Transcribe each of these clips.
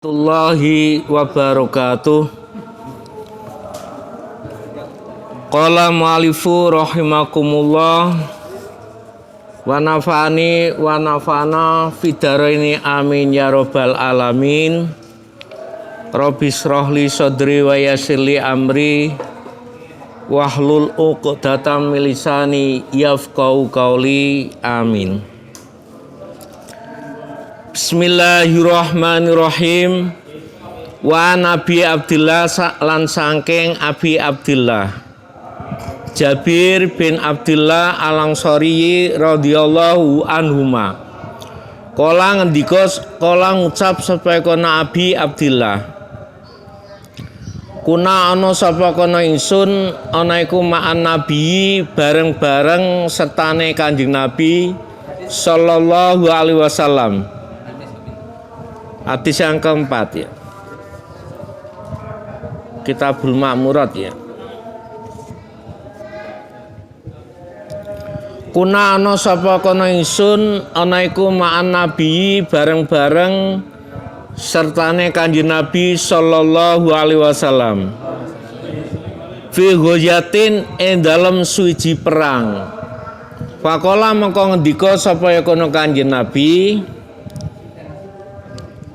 Warahmatullahi wabarakatuh. Qala mu'alifu rahimakumullah wa nafa'ani wa nafa'ana fidaraini amin ya rabbal alamin. Rabbi shrahli sadri wa yassirli amri wahlul 'uqdatam min lisani yafqahu qawli amin. Bismillahirrahmanirrahim. Wa Nabi Abdillah lan sangking Abi Abdillah Jabir bin Abdillah Al-Ansari radhiyallahu anhuma. Kala ngendika kala ngucap sapa kono Abi Abdillah. Kuna ana sapa kono ingsun ana iku ma'an nabi bareng-bareng sertane Kanjeng Nabi sallallahu alaihi wasallam. Hadis yang keempat ya. Kitabul Ma'murat ya. Kuna ana sapa kono ingsun ana iku ma'an nabi bareng-bareng sertane Kanjeng Nabi sallallahu alaihi wasallam. Fi ghayatin dalem suci perang. Faqala mengko ngendika sapa kono Kanjeng Nabi,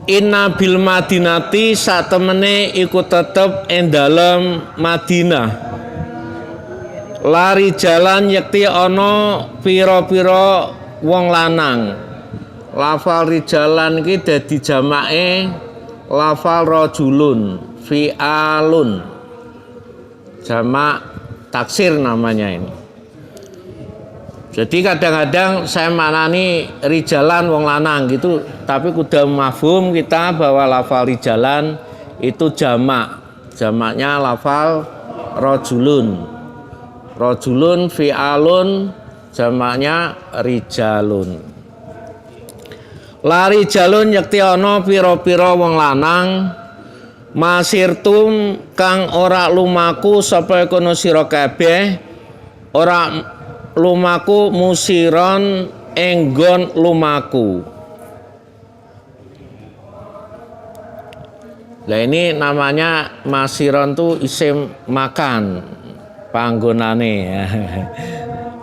Inna bil Madinati satemene iku tetep ing dalem Madinah. Lari jalan yakti ana pira-pira wong lanang. Lafal rijalan iki dadi jamake lafal rajulun fi'alun. Jamak taksir namanya ini. Jadi kadang-kadang saya maknani rijalan wong lanang gitu, tapi kudu mafhum kita bahwa lafal rijalan itu jamak. Jamaknya lafal rajulun. Rajulun fi'alun jamaknya rijalun. La rijalun yakti ana pira-pira wong lanang masirtum kang ora lumaku sapa kono sira kabeh ora lumaku musiron enggon lumaku. Nah ini namanya masiron tuh isim makan panggonane ya.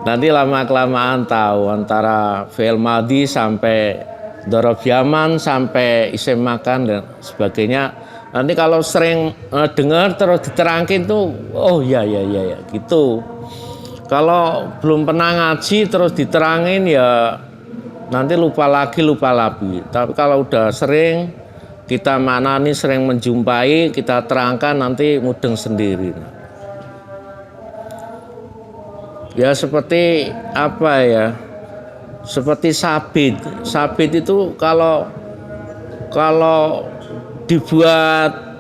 Nanti lama-kelamaan tahu antara fi'il madhi sampai dhorob yaman sampai isim makan dan sebagainya. Nanti kalau sering dengar terus diterangkin tuh oh ya gitu. Kalau belum pernah ngaji terus diterangin ya nanti lupa lagi. Tapi kalau udah sering kita maknani, sering menjumpai, kita terangkan nanti mudeng sendiri. Ya seperti apa ya? Seperti sabit. Sabit itu kalau dibuat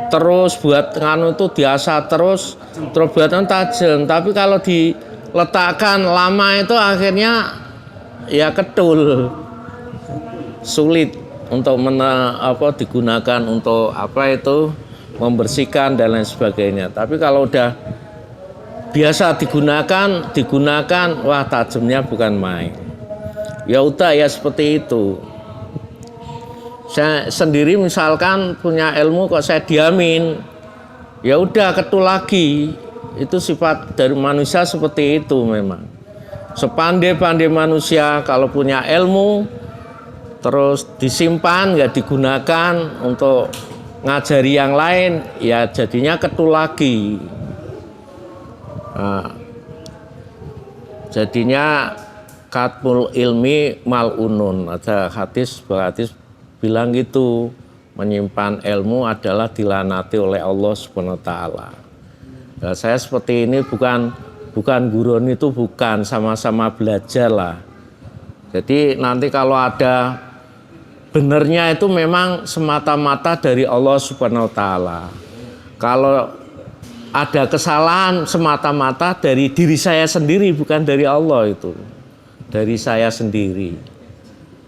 terus buat nganu itu biasa terus buatan tajam, tapi kalau diletakkan lama itu akhirnya ya ketul, sulit untuk digunakan untuk apa itu membersihkan dan lain sebagainya. Tapi kalau udah biasa digunakan wah tajamnya bukan main. Ya udah ya seperti itu. Saya sendiri misalkan punya ilmu kok saya diamin, ya udah ketul lagi. Itu sifat dari manusia seperti itu memang. Sepandai-pandai manusia kalau punya ilmu terus disimpan nggak digunakan untuk ngajari yang lain, ya jadinya ketul lagi. Nah, jadinya katmul ilmi mal'unun. Ada hadis bilang gitu, menyimpan ilmu adalah dilanati oleh Allah Subhanahu wa taala. Nah, saya seperti ini bukan gurun itu bukan, sama-sama belajar lah. Jadi nanti kalau ada benernya itu memang semata-mata dari Allah Subhanahu wa taala. Kalau ada kesalahan semata-mata dari diri saya sendiri, bukan dari Allah itu. Dari saya sendiri.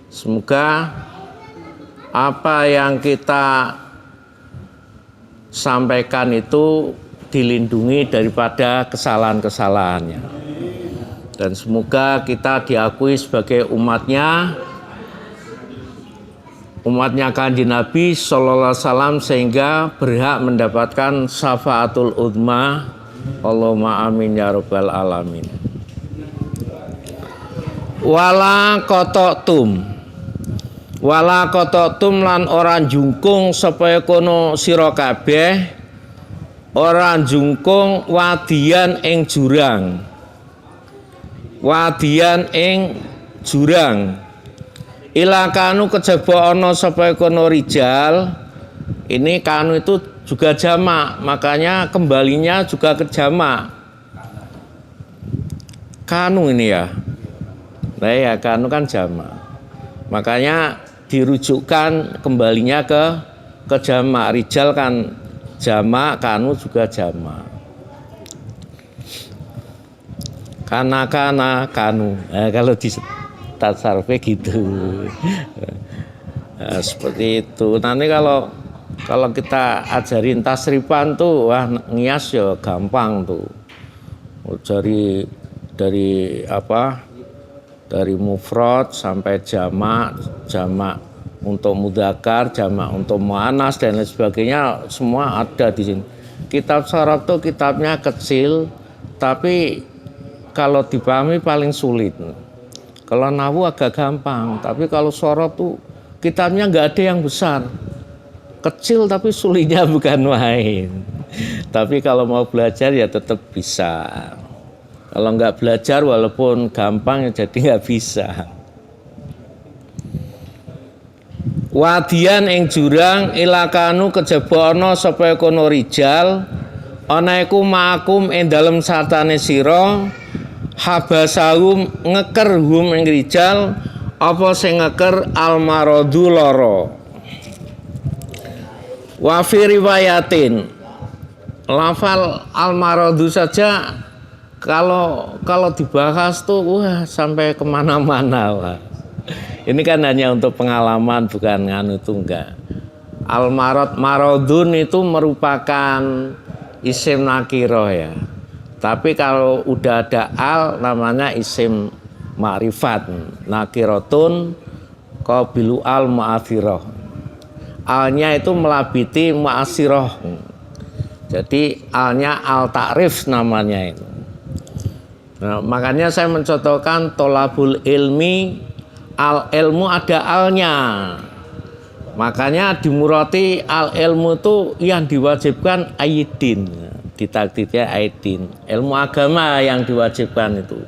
Semoga apa yang kita sampaikan itu dilindungi daripada kesalahan-kesalahannya. Dan semoga kita diakui sebagai umatnya umatnya Kanjeng Nabi sallallahu alaihi wasallam sehingga berhak mendapatkan syafaatul uzma. Allahumma amin ya rabbal alamin. Wala qatatum lan ora jungkung supaya kono sira kabeh ora jungkung wadian ing jurang ilakanu kejaba ana supaya kono rijal. Ini kanu itu juga jamak, makanya kembalinya juga ke jamak. Kanu ini ya. Nah ya kanu kan jamak. Makanya dirujukkan kembalinya ke jamak. Rijal kan jamak, kanu juga jamak. Kana kanu. Nah, kalau di tasarufnya gitu. Nah, seperti itu. Nanti kalau kita ajarin tasrifan tuh, wah ngias ya gampang tuh. Dari mufrad sampai jamak untuk mudzakkar, jamak untuk muannas dan lain sebagainya semua ada di sini. Kitab sharaf tuh kitabnya kecil, tapi kalau dipahami paling sulit. Kalau nahwu agak gampang, tapi kalau sharaf tuh kitabnya nggak ada yang besar. Kecil tapi sulitnya bukan main. Tapi kalau mau belajar ya tetap bisa. Kalau nggak belajar walaupun gampang ya jadi nggak bisa. Wadian ing jurang ilakanu kejaba ana sapa kono rijal ana iku makum ing dalem sartane sira habasahum ngeker hum ing rijal apa sing ngeker almaradu lara. Wa fi riwayatin lafal al-maradu saja kalau dibahas tuh wah sampai kemana-mana wah. Ini kan hanya untuk pengalaman bukan nganu itu enggak. Maradun itu merupakan isim nakiro ya. Tapi kalau udah ada al namanya isim ma'rifat. Nakirotun qabilu al ma'athirah. Alnya itu melabiti mu'asirah. Jadi alnya al ta'rif namanya itu. Nah, makanya saya mencontohkan tolabul ilmi, al ilmu ada alnya. Makanya dimurati al ilmu itu yang diwajibkan aidin. Ditakdirnya aidin. Ilmu agama yang diwajibkan itu.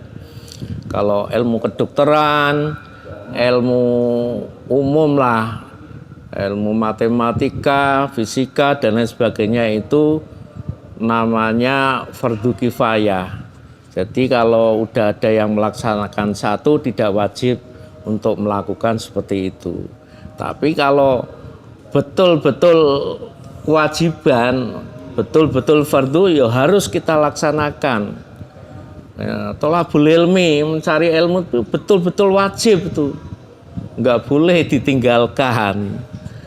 Kalau ilmu kedokteran, ilmu umum lah, ilmu matematika, fisika dan lain sebagainya itu namanya fardu kifayah. Jadi kalau udah ada yang melaksanakan satu tidak wajib untuk melakukan seperti itu. Tapi kalau betul-betul kewajiban, betul-betul fardu ya harus kita laksanakan. Ya, tolabul ilmi, mencari ilmu itu betul-betul wajib itu. Enggak boleh ditinggalkan.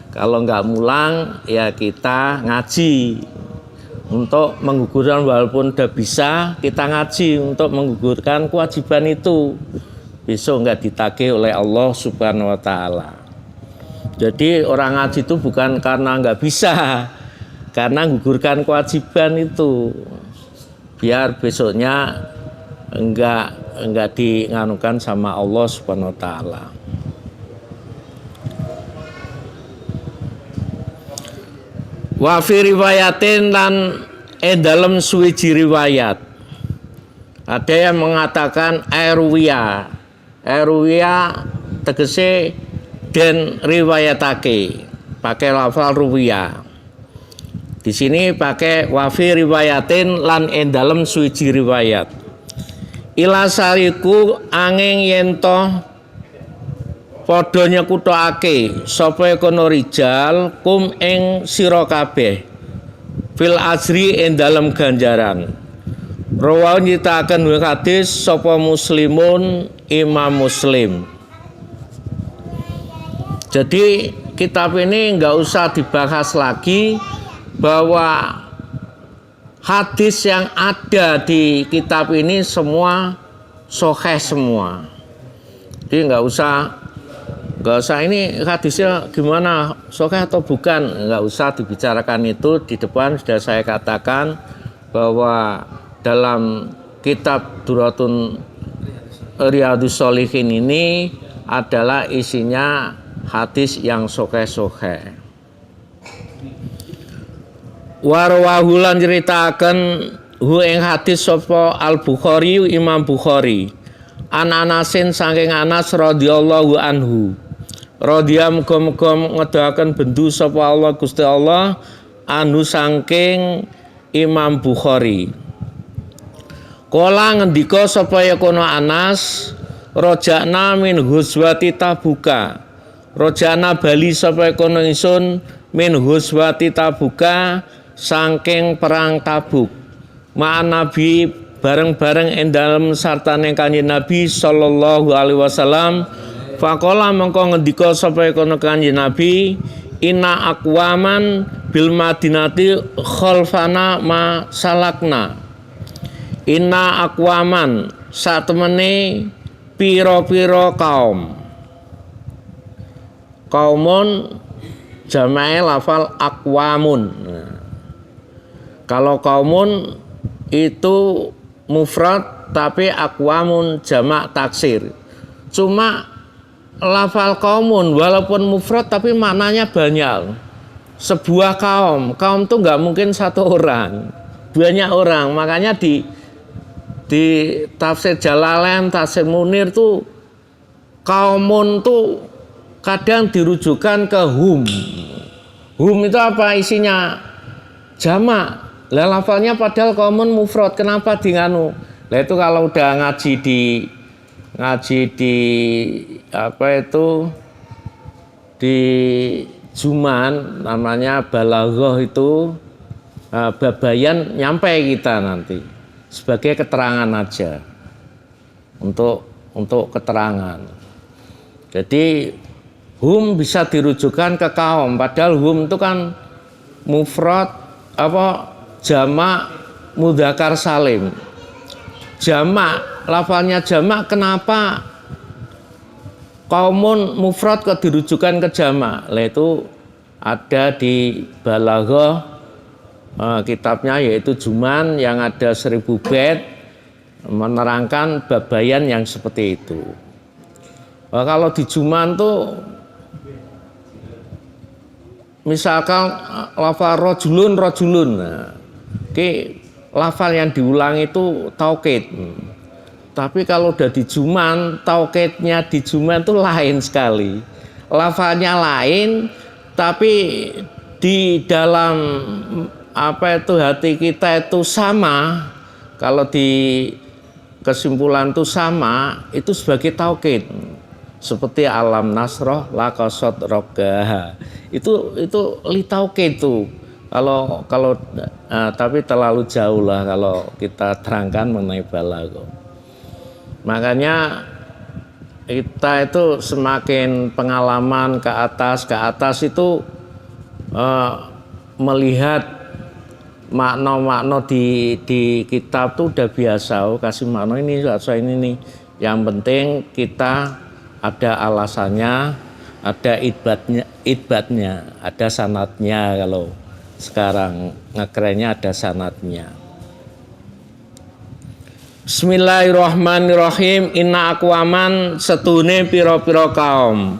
Kalau nggak mulang ya kita ngaji untuk menggugurkan walaupun udah bisa kita ngaji untuk menggugurkan kewajiban itu. Besok nggak ditagih oleh Allah Subhanahu Wa Taala. Jadi orang ngaji itu bukan karena nggak bisa, karena menggugurkan kewajiban itu biar besoknya enggak dienganukan sama Allah Subhanahu Wa Taala. Wa fi riwayatin lan dalam suwiji riwayat ada yang mengatakan erwiya tegese den riwayatake pakai lafal ruwiya. Di sini pakai wa fi riwayatin lan dalam suwiji riwayat. Ila sariku angin yento padha nyekutake sapa kono rijal kum ing sira kabeh fil ajri ing dalem ganjaran. Rawahu nyitaken hadis sapa Muslimun Imam Muslim. Jadi kitab ini enggak usah dibahas lagi bahwa hadis yang ada di kitab ini semua sahih semua. Jadi enggak usah Nggak usah ini hadisnya gimana, sahih atau bukan, nggak usah dibicarakan itu. Di depan sudah saya katakan bahwa dalam kitab Duratun Riyadhus Shalihin ini adalah isinya hadis yang sahih. Warwahulan ceritakan hu ing hadis sapa Al-Bukhari Imam Bukhari an Anasin saking Anas radhiyallahu anhu radhiyam gom ngedahaken bendu sapa Allah Gusti Allah anu saking Imam Bukhari. Kala ngendika sapa kono Anas rojana min huswati Tabuka. Rojana bali sapa kono ingsun min huswati Tabuka saking perang Tabuk. Ma'an Nabi bareng-bareng ing dalem sartane Kanjeng Nabi sallallahu alaihi wasallam. Faqala mengko ngendika sapa kono Kanjeng Nabi inna aqwaman bil madinati khalfana ma salakna. Inna aqwaman satemene pira-pira kaum. Kaumun jamae lafal aqwamun. Kalau kaumun itu mufrad tapi aqwamun jamak taksir. Cuma lafal kaumun walaupun mufrad tapi maknanya banyak. Sebuah kaum tuh nggak mungkin satu orang, banyak orang. Makanya di tafsir Jalalain, tafsir Munir tuh kaumun tuh kadang dirujukan ke hum. Hum itu apa isinya? Jamak. Lah lafalnya padahal kaumun mufrad, kenapa di nganu? Lah itu kalau udah ngaji di apa itu di Juman namanya balaghah itu babayan nyampe kita nanti sebagai keterangan aja untuk keterangan. Jadi hum bisa dirujukan ke kaum, padahal hum itu kan mufrad apa jamak mudzakkar salim. Jamak, lafalnya jamak, kenapa kaumun mufrad kok dirujukan ke jamak? Lah itu ada di Balaghah kitabnya yaitu Juman yang ada 1000 bait menerangkan babayan yang seperti itu. Kalau di Juman tuh misalkan lafal rojulun. Nah, lafal yang diulang itu taukid. Tapi kalau udah di Juman, taukidnya di Juman itu lain sekali. Lafalnya lain, tapi di dalam apa itu hati kita itu sama. Kalau di kesimpulan itu sama, itu sebagai taukid. Seperti alam nasroh lakosot rogaha. Itu li taukid itu. Kalau tapi terlalu jauh lah kalau kita terangkan mengenai balaghah. Makanya kita itu semakin pengalaman ke atas itu melihat makna-makna di kitab tuh udah biasa. Kasih makna ini nih. Yang penting kita ada alasannya, ada idbatnya, ada sanadnya. Kalau sekarang ngekerennya ada sanadnya. Bismillahirrahmanirrahim. Inna aqwaman setune pira-pira kaum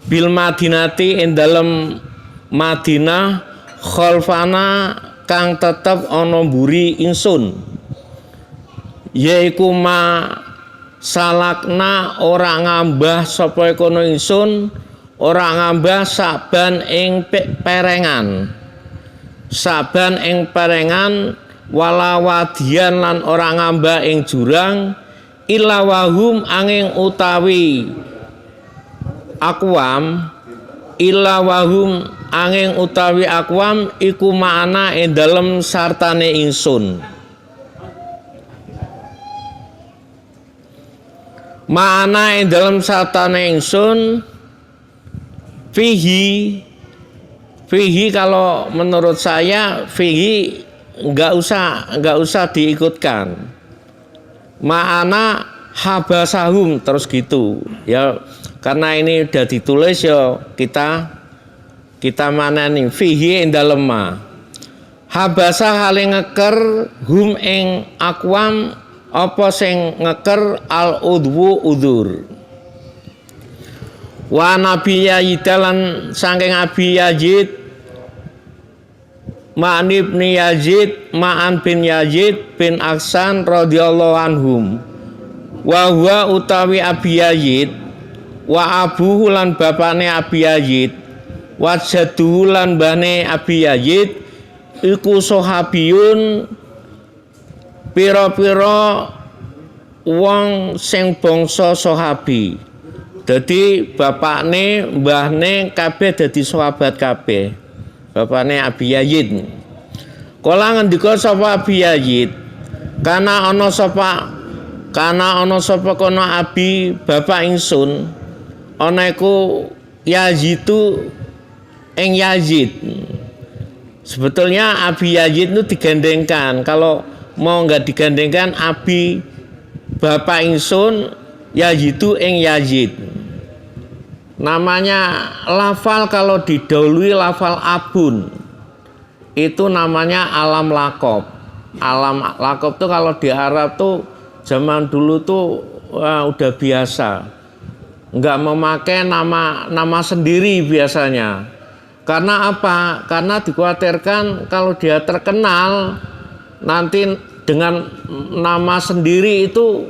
bil madinati ing dalem Madinah khalfana kang tetep ana mburi ingsun yaiku ma salakna ora ngambah sapa kono ingsun ora ngambah saban ing perengan wala wadian lan ora ngambah ing jurang illa wahum angin utawi akwam iku makna ing dalem sartane ingsun. Makna ing dalem sartane ingsun fihi kalau menurut saya fihi enggak usah diikutkan. Ma'ana habasahum terus gitu. Ya Karena ini udah ditulis ya kita manani fihi ing dalem ma. Habasa hale ngeker hum ing akwam apa sing ngeker al udwu udur. Wa nabi Yazidalan saking Abi Yazid Ma'an bin Yazid Ma'an bin Yazid bin Aksan radhiyallahu anhum. Wa huwa utawi Abi Yazid wa abuhu lan bapane Abi Yazid wa jadduhu lan bane Abi Yazid iku sahabiyun pira-pira wong sing bangsa sahabi. Dadi bapakne mbahne kabeh dadi sahabat kabeh. Bapakne Abi Yazid. Kala ngendika sapa Abi Yazid, kana ana sapa kono Abi bapak ingsun ana iku Yazidu ing Yazid. Sebetulnya Abi Yazid itu digandengkan. Kalau mau nggak digandengkan Abi bapak ingsun Yazidu ing Yazid. Namanya lafal kalau didahului lafal abun itu namanya alam lakob. Alam lakob tuh kalau di Arab tuh zaman dulu tuh udah biasa, nggak memakai nama sendiri biasanya. Karena apa? Karena dikhawatirkan kalau dia terkenal nanti dengan nama sendiri itu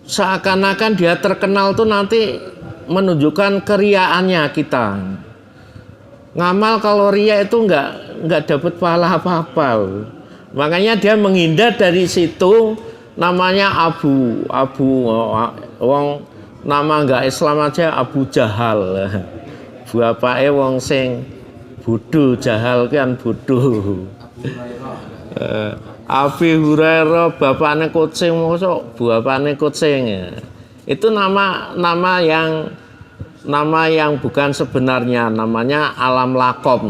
seakan-akan dia terkenal tuh nanti menunjukkan keriaannya kita. Ngamal kalau ria itu nggak dapat pahala apa-apa. Makanya dia menghindar dari situ, namanya Abu wong nama nggak Islam aja Abu Jahal. Bapake wong sing bodoh, Jahal kan bodoh. Abi Hurairah bapakne kucing, mosok bapakne kucing. Itu nama yang bukan sebenarnya, namanya alam lakob.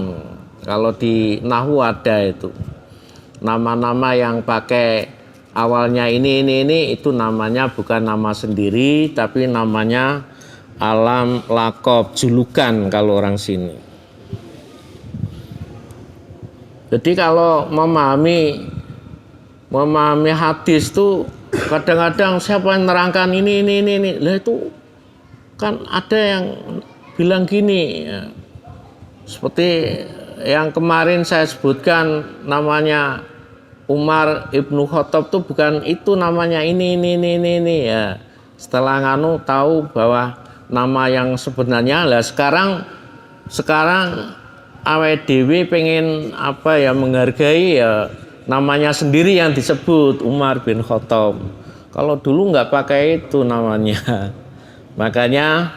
Kalau di nahwu ada itu. Nama-nama yang pakai awalnya ini itu namanya bukan nama sendiri tapi namanya alam lakob, julukan kalau orang sini. Jadi kalau memahami hadis tuh kadang-kadang siapa yang nerangkan ini. Lah itu kan ada yang bilang gini ya. Seperti yang kemarin saya sebutkan namanya Umar Ibnu Khattab tuh bukan itu namanya ini ya. Setelah nganu tahu bahwa nama yang sebenarnya lah sekarang awake dhewe pengen menghargai ya namanya sendiri yang disebut Umar bin Khattab. Kalau dulu nggak pakai itu namanya. Makanya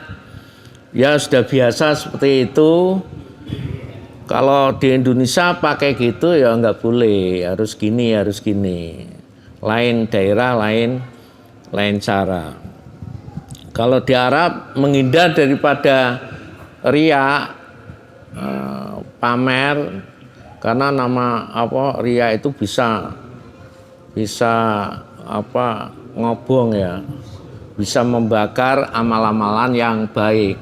ya sudah biasa seperti itu. Kalau di Indonesia pakai gitu ya nggak boleh, harus gini. Lain daerah, lain cara. Kalau di Arab menghindar daripada riya, pamer, karena nama riya itu bisa ngobong ya, bisa membakar amal-amalan yang baik.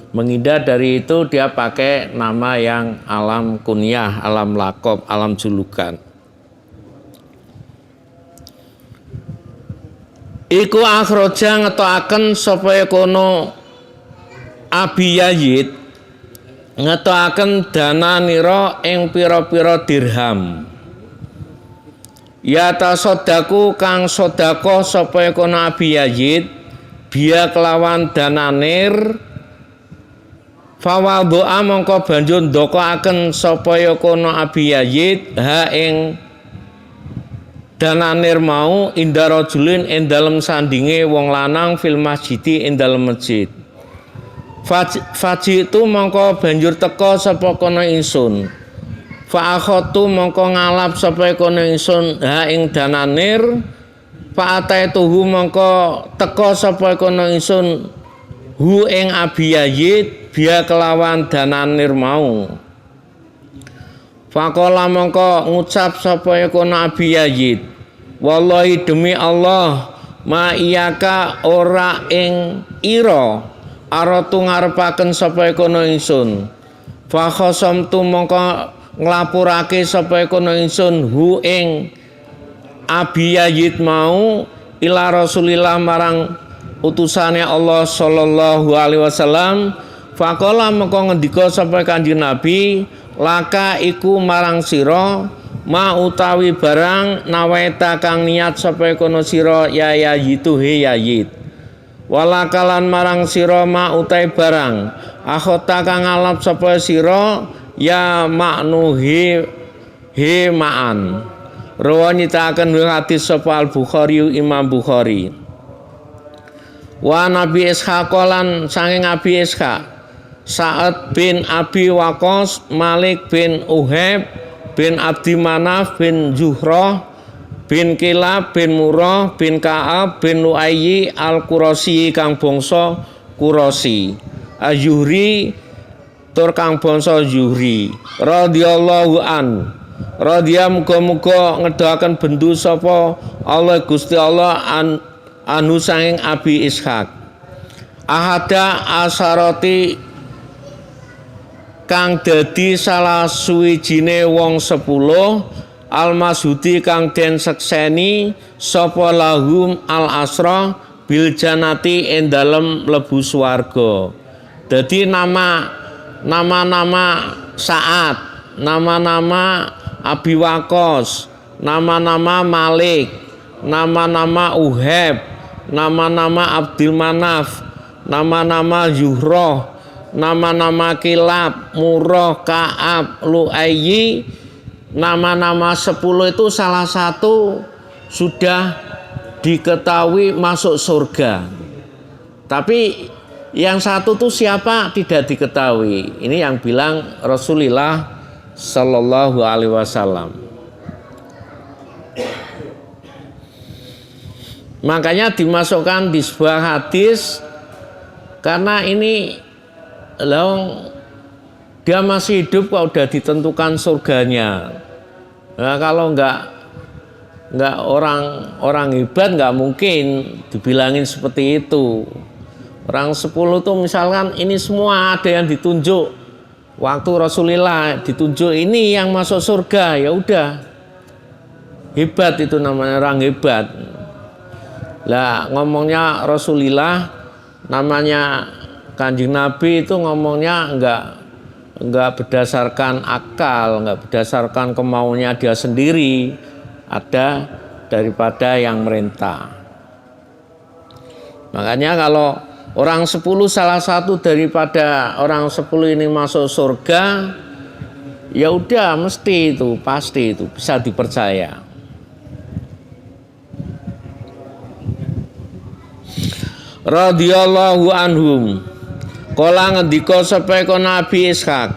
Menghindar dari itu dia pakai nama yang alam kunyah, alam lakob, alam julukan. Iku akhroja ngetoaken sapa kono Abi Yazid ngetoaken dana nira ing pira-pira dirham. Ya tasodaku kang sedekah sapa kono Abi Yazid biya kelawan dananir fawadho'a mongko banjur ndokoaken sapa kono Abi Yazid ha ing dananir mau indara julin ing dalem sandinge wong lanang fil masjidi ing dalem masjid. Faji itu mongko banjur teka sapa kono ingsun. Fa akhatu mongko ngalap sapa kono ingsun ha ing dananir fa ataituhu mongko teka sapa kono ingsun hu ing Abi Yazid biya kelawan dananir mau. Faqala mongko ngucap sapa kono Abi Yazid, wallahi demi Allah ma iyaka ora ing ira aratu ngarepaken sapa kono ingsun fa khasamtu mongko nglapurake sapa kono ingsun hu ing Abi Yazid mau ila Rasulillah marang utusane Allah sallallahu alaihi wasallam faqala mengko ngendika sapa Kanjeng Nabi laka iku marang sira ma utawi barang naweta kang niat sapa kono sira ya Yazid he Yazid walakalan marang sira ma utawi barang akhota kang ngalap sapa sira ya maknuhi he ma'an rawa nyitaken hadis sapa Al-Bukhari Imam Bukhari wa Nabi Ishaq lan sanging Abi Ishaq Sa'ad bin Abi Waqqas Malik bin Uhayb bin Abdi Manaf bin Zuhrah bin Kilab bin Murrah bin Ka'ab bin Lu'ayyi Al-Qurasi kang bangsa Qurasi Azuhri tur kang bangsa Zuhri radhiyallahu an radhiya muga-muga ngedahaken bendu sapa Allah Gusti Allah anu sanging Abi Ishaq ahada asarati kang dadi salah suwijine wong 10 almasudi kang den sekseni sapa lahum al asra bil janati ing dalem mlebu swarga. Dadi nama-nama Sa'ad, nama-nama Abi Waqqas, nama-nama Malik, nama-nama Uhayb, nama-nama Abdul Manaf, nama-nama Zuhrah, nama-nama Kilab, Murrah, Ka'ab, Lu'ayyi, nama-nama 10 itu salah satu sudah diketahui masuk surga. Tapi yang satu itu siapa tidak diketahui. Ini yang bilang Rasulullah Sallallahu Alaihi Wasallam. Makanya dimasukkan di sebuah hadis karena ini dia masih hidup kok udah ditentukan surganya. Nah, kalau nggak orang hebat nggak mungkin dibilangin seperti itu. Orang 10 tuh misalkan ini semua ada yang ditunjuk. Waktu Rasulullah ditunjuk ini yang masuk surga, ya udah hebat, itu namanya orang hebat. Lah ngomongnya Rasulullah, namanya Kanjeng Nabi itu ngomongnya enggak berdasarkan akal, enggak berdasarkan kemauannya dia sendiri, ada daripada yang merintah. Makanya kalau orang 10 salah satu daripada orang 10 ini masuk surga, ya udah mesti itu, pasti itu bisa dipercaya. Radhiyallahu anhum. Kala ngendika sapa Nabi Ishaq,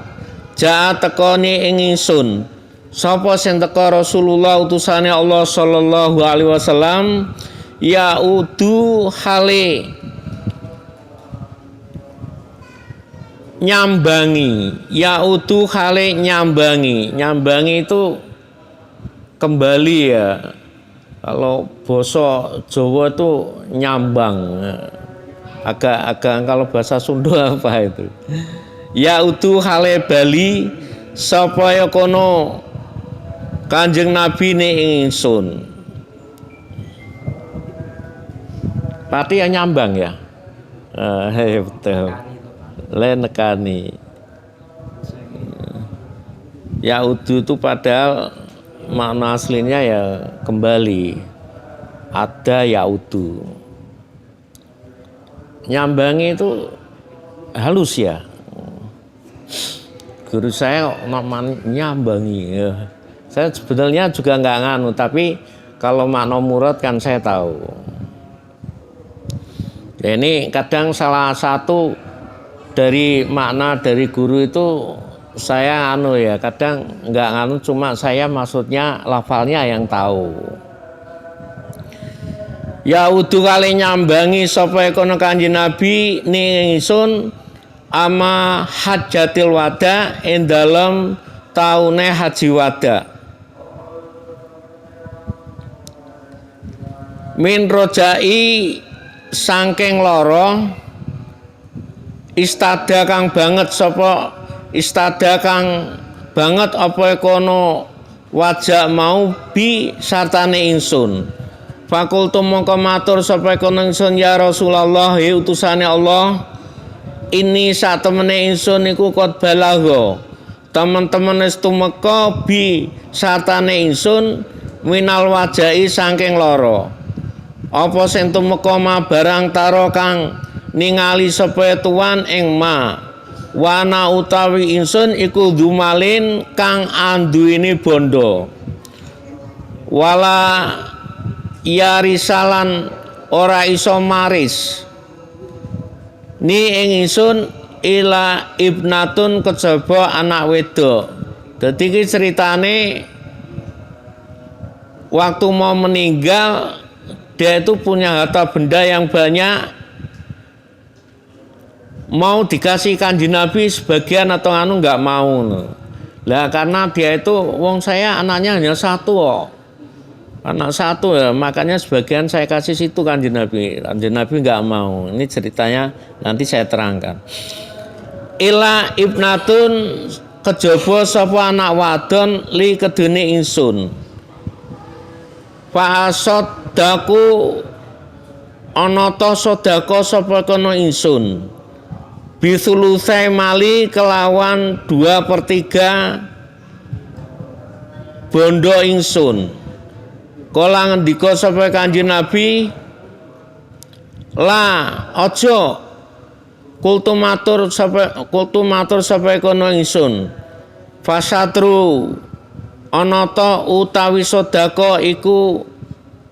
ja tekoni ing ingsun. Sapa sing teka Rasulullah utusane Allah sallallahu alaihi wasallam ya udu hale nyambangi, yaudu hale nyambangi. Nyambangi itu kembali ya. Kalau basa Jawa itu nyambang. Agak kalau bahasa Sunda apa itu? Yaudu hale bali sapa ya kono Kanjeng Nabi ne ingsun. Pati yang nyambang ya. Betul. Nekani. Yaudu itu padahal makna aslinya ya kembali. Ada yaudu. Nyambangi itu halus ya. Guru saya namanya nyambangi. Saya sebenarnya juga nggak nganu, tapi kalau makna murad kan saya tahu. Ya, ini kadang salah satu dari makna dari guru itu saya kadang nggak nganu, cuma saya maksudnya lafalnya yang tahu. Ya udu kali nyambangi sapa kono Kanjeng Nabi ning ingsun ama hajjatil wada ing dalem taune haji wada. min rojai saking loro istada kang banget sapa istada kang banget apa kono wajah mau bi sartane ingsun. Fakultu mongko matur sapa kono ingsun ya Rasulullah he utusane Allah, ini satemene ingsun iku kot balagho teman-teman wis tumeka bi sartane ingsun minal wajai saking loro. Apa sing tumeka ma barang taro kang ningali sapa tuan ing ma wana utawi ingsun iku dumalin kang anduweni bondo wala ya risalan ora iso maris ni ing ingsun ila ibnatun kejaba anak wedok. Dadi iki ceritane waktu mau meninggal dia itu punya harta benda yang banyak, mau dikasih Kanjeng Nabi sebagian atau anu nggak mau. Lah karena dia itu wong saya anaknya hanya satu kok. Anak satu ya, makanya sebagian saya kasih situ Kanjeng Nabi. Kanjeng Nabi nggak mau. Ini ceritanya nanti saya terangkan. Ila ibnatun kejaba sapa anak wadon li kedene ingsun. Fa sadaku ana ta sedekah sapa kono ingsun. Bisulusai mali kelawan 2/3 bondo ingsun. Kala ngendika sapa Kanjeng Nabi, la aja kultu matur sapa kono ingsun. Fasatru ana ta utawi sedekah iku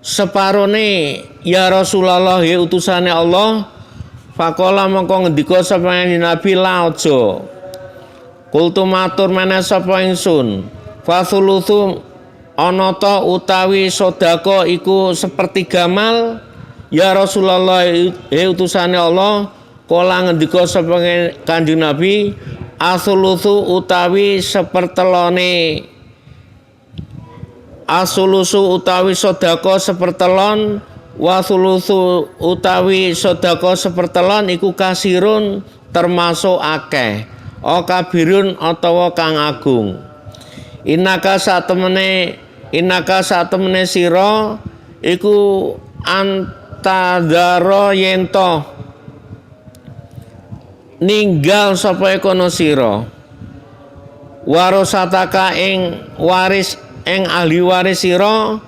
separone ya Rasulullah ya utusane Allah. Fakola mongko ngendika sapa Nabi la aja. Kultu matur meneh sapa ingsun. Fasulusu ana ta utawi sedekah iku 1/3 mal ya Rasulullah utusane Allah. Kala ngendika sapa Kanjeng Nabi asulusu utawi 1/3 asulusu utawi sedekah 1/3 wasulusu utawi sedekah 1/3 iku kasirun termasuk akeh o kabirun atawa kang agung. Inaka satemene sira iku antadara yento ninggal sapa kono sira warosataka ing waris ing ahli waris sira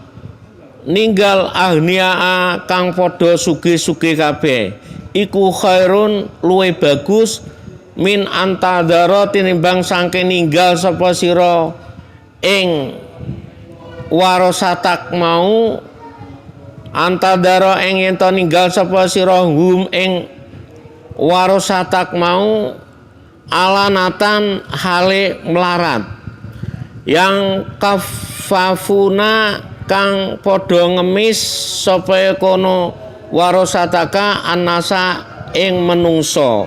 ninggal agniaa kang padha sugih-sugih kabeh iku khairun luwe bagus min antadara tinimbang saking ninggal sapa sira ing warasatak mau antadara ing yen ninggal sapa sira hum ing warasatak mau alanatan hale melarat yang kafafuna kang padha ngemis sapa kono warasataka annasa ing menungso.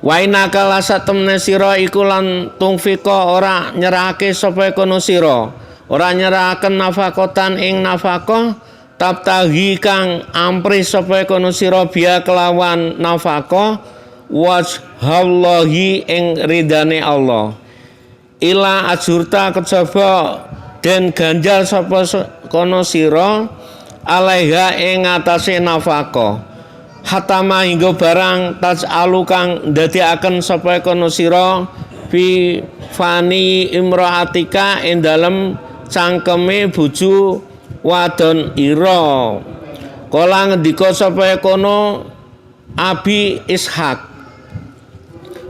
Wa inaka lasatemne sira iku lan tungfika ora nyerahake sapa kono sira ora nyerahaken nafakotan ing nafkah tabtahi kang ampri sapa kono sira biya kelawan nafkah wajhallahi ing ridane Allah ila ajurta kejaba den ganjal sapa kono sira alaiha ing atase nafkah hatama hingga barang tajalu kang ndadekaken sapa kono sira fi fani imraatika ing dalem cangkeme bojo wadon ira. Kala ngendika sapa kono Abi Ishaq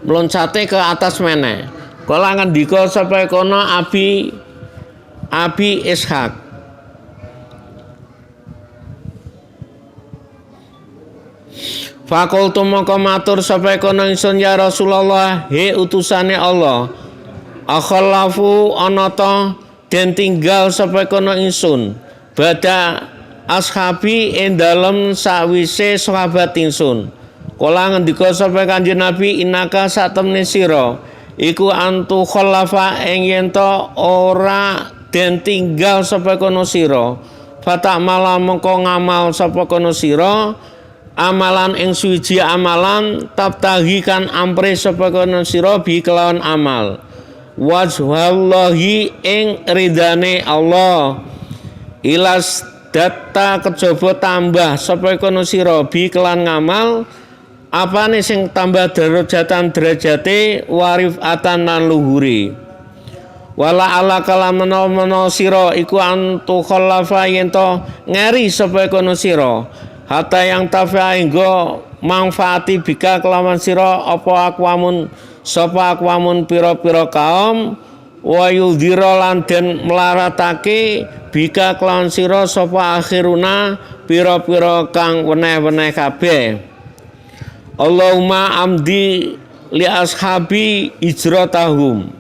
mloncate ke atas meneh. Kala ngendika sapa kono Abi Ishaq Fakultu mongko matur sapa kono ingsun ya Rasulullah he utusane Allah akhallafu ana ta den tinggal sapa kono ingsun bada ashabi ing dalem sawise sahabat ingsun. Kala ngendika sapa Kanjeng Nabi innaka satemene sira iku antu khallafa ing yen ora den tinggal sapa kono sira fatakmala mengko ngamal sapa kono sira amalan ing suwiji amalan tabtahi kan ampre sapa kono sira bi kelawan amal wajhallahi ing ridane Allah ilas data kejaba tambah sapa kono sira bi kelan ngamal apane sing tambah derajatan derajate warifatan lan luhuri wala ala kala menawa sira iku antu khallafa yen to ngeri sapa kono sira hatta yang tafa enggo manfaati bika kelawan sira apa akwamun sapa akwamun pira-pira kaum wa yudhira lan den melaratake bika kelawan sira sapa akhiruna pira-pira kang weneh-weneh kabeh Allahumma amdi li ashabi hijratahum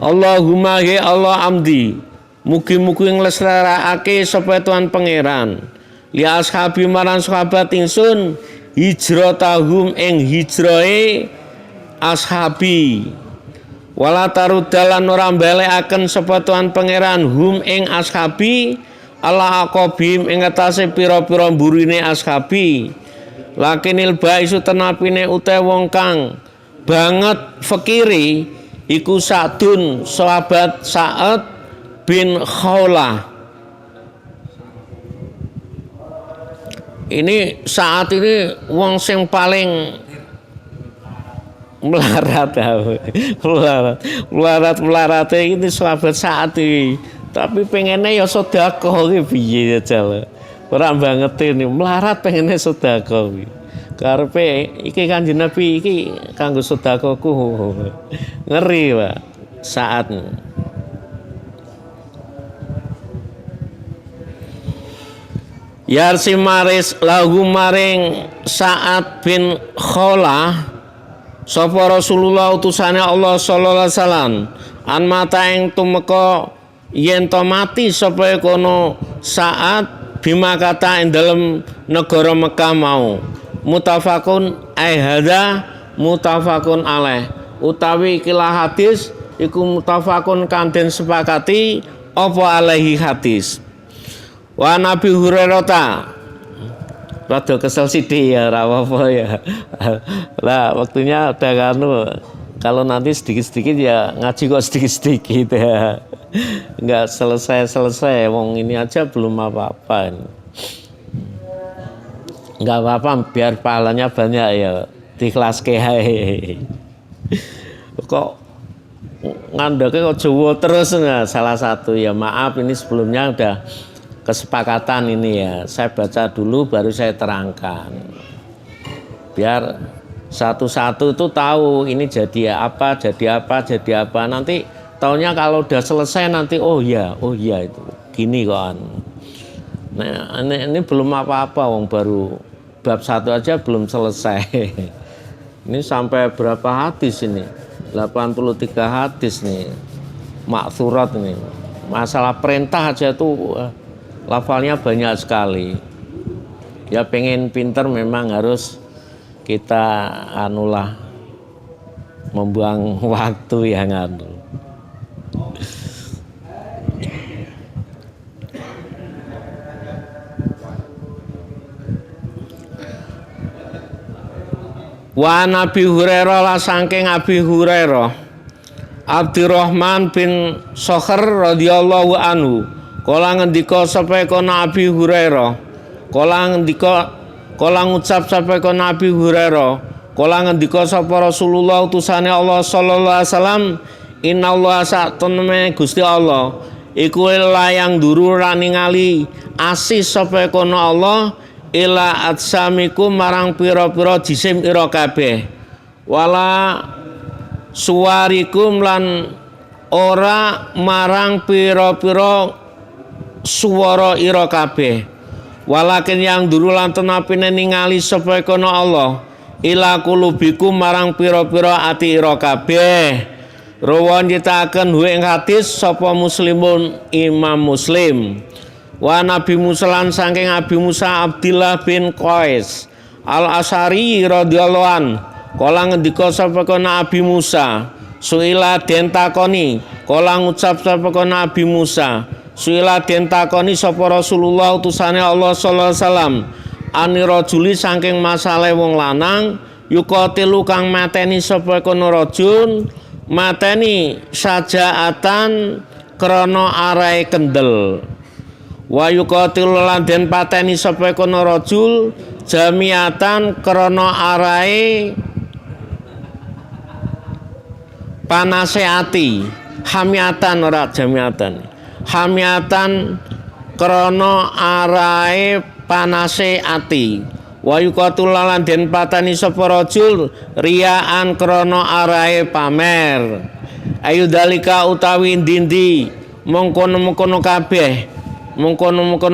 Allahumma he Allah amdi mugi-mugi nglesteraake sapa Tuhan pangeran li ashabi marang sahabat ingsun hijratahum ing hijrahe ashabi wala tarudalan ora balekaken sapa Tuhan pangeran hum ing ashabi ala aqabim ing atase pira-pira mburine ashabi lakinil baisu tenapine ute wong kang banget fakiri iku Sa'dun sahabat Sa'ad bin Khawlah. Ini saat ini wong sing paling melarat ini sahabat Sa'ad iki. Tapi pengennya ya sedekah iki piye jale. Ora banget ini melarat pengennya sedekah iki. Karepe iki Kanjeng Nabi iki kanggo sedekahku. Ngeri, Pak. Saat Yarsi maris lahu maring Sa'ad bin Khawlah sapa Rasulullah utusane Allah sallallahu alaihi wasallam an mata ing tumeka yen to mati sapa kono Sa'ad bima kata ing dalem negara Mekah mau mutafakun hadza mutafakun alaih utawi ikilah hadis iku mutafakun kang den sepakati apa alaihi hadis wa Nabi Hurairah ta rada kesel sithik ya ora apa ya lah waktunya udah kalau nanti sedikit-sedikit ya ngaji kok sedikit-sedikit ya enggak selesai wong ini aja belum apa-apa enggak apa-apa biar pahalanya banyak ya dikhlaske ae kok ngandake kok Jawa terus enggak salah satu ya maaf ini sebelumnya udah kesepakatan ini ya saya baca dulu baru saya terangkan biar satu-satu itu tahu ini jadi apa nanti taunya kalau udah selesai nanti oh iya itu gini kan nah ini belum apa-apa wong baru bab 1 aja belum selesai ini sampai berapa hadis ini 83 hadis nih maksurat ini masalah perintah aja tuh lafalnya banyak sekali ya pengen pinter memang harus kita anulah membuang waktu yang anu wa Nabi Hurairah la saking Abi Hurairah Abdurrahman bin Sakhr radhiyallahu anhu kala ngendika sapa kono Abi Hurairah kala ngucap sapa kono Abi Hurairah kala ngendika sapa Rasulullah utusane Allah sallallahu alaihi wasallam innallaha satune Gusti Allah iku layang duru ningali asih sapa kono Allah ila atsamikum marang pira-pira jisim ira kabeh wala suwarikum lan ora marang pira-pira suwara ira kabeh walakin yang duru lan tenapine ningali sapa kono Allah ila kulubikum marang pira-pira ati ira kabeh rawan nyitaken ing hadis sapa Muslimun Imam Muslim wa Nabi Musa lan saking Abi Musa Abdillah bin Qais Al-Asy'ari radhiyallahu an kala ngendika sapa kono Abi Musa suila den takoni kala ngucap sapa kono Abi Musa Suila den takoni sapa Rasulullah utusane Allah sallallahu alaihi wasallam ani rajuli saking masale wong lanang yuqatilu kang mateni sapa kono rajul mateni sajaatan krana arahe kendel wa yuqatilu lan den pateni sapa kono rajul jamiatan krana arahe panase ati hamiatan ora jamiatan hamiatan krana arahe panase ati wa yuqatul lan den patani sapa rajul riyaan krana arahe pamer ayu dalika utawi dindi mongkono-mongkono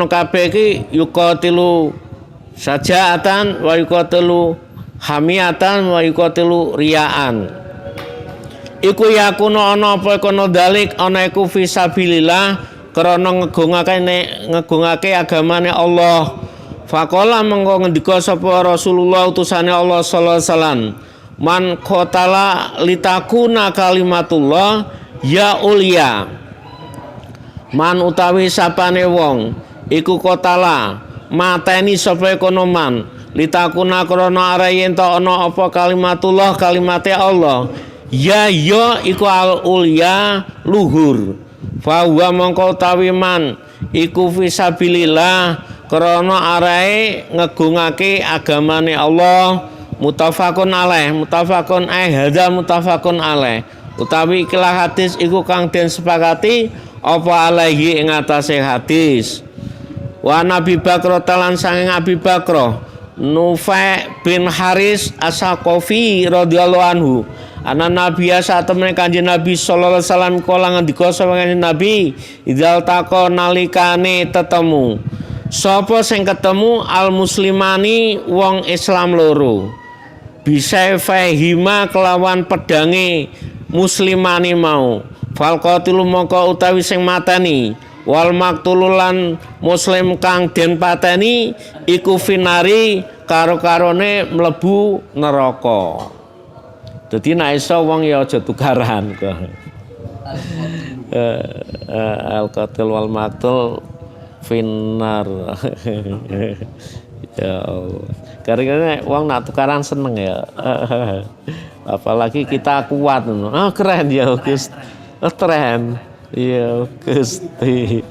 kabeh iki yuqatilu sajaatan wa yuqatilu hamiatan wa yuqatilu riyaan iku yakuno ana apa kono dalik ana iku fisabilillah krana ngegungake agamane Allah. Faqala mengko ngendika sapa Rasulullah utusane Allah sallallahu alaihi wasallam man qatala litakuna kalimatullah ya ulya man utawi sapane wong iku qatala mateni sapa kono man litakuna krana are yen ta ana apa kalimatullah kalimate Allah ya iku al ulya luhur fa huwa mongko utawi man iku fisabilillah krana arae ngegungake agamane Allah muttafaqun alaih utawi ikilah hadis iku kang den sepakati apa alaihi ing atase hadis wa Nabi Bakro talan sanging Abi Bakro Nufai bin Haris As-Saqafi radhiyallahu anhu ana nabi saat temen kanjeng Nabi sallallahu alaihi wasallam kala ngendika sapa kanjeng Nabi idzal taqa nalikane tetemu sapa sing ketemu al muslimani wong Islam loro bisa fahima kelawan pedange muslimani mau fal qatilu mongko utawi sing mateni wal maktululan muslim kang den pateni iku finari karo-karone mlebu neraka. Dadi nek iso wong ya aja tukaran kok. Al qatil wal maktul finnar. Ya Allah. Karena wong nak tukaran seneng ya. Apalagi kita kuat. Ah keren ya Gus. Keren. Iya Gusti.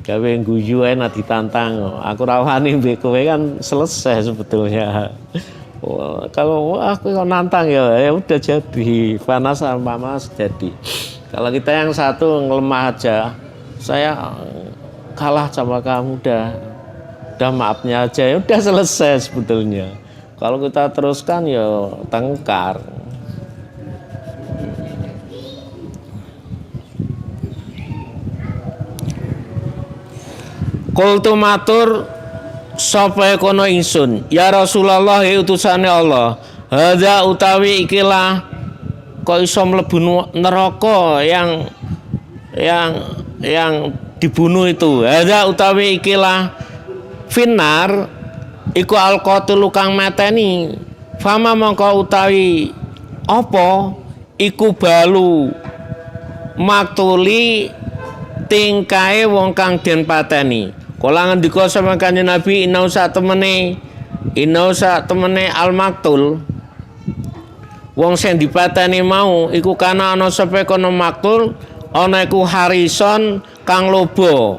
Gawe guyu ae nak ditantang. Aku rawani mbek kowe kan selesai sebetulnya. Kalau aku nantang ya udah jadi. Panas sama panas jadi. Kalau kita yang satu ngelemah aja, saya kalah sama kamu udah maafnya aja ya udah selesai sebetulnya. Kalau kita teruskan ya tengkar. Qultu matur sapa kono ingsun ya Rasulullah utusane Allah hadza utawi ikilah kok iso mlebu neraka yang dibunuh itu hadza utawi ikilah finnar iku alqatilu kang mateni fama mongko utawi apa iku balu maktuli tingkae wong kang den pateni. Kala ngendika sama kanjeng Nabi inau sak temene al maktul wong sing dipateni mau iku kana ana sapa kono maktul ana iku harison kang lobo.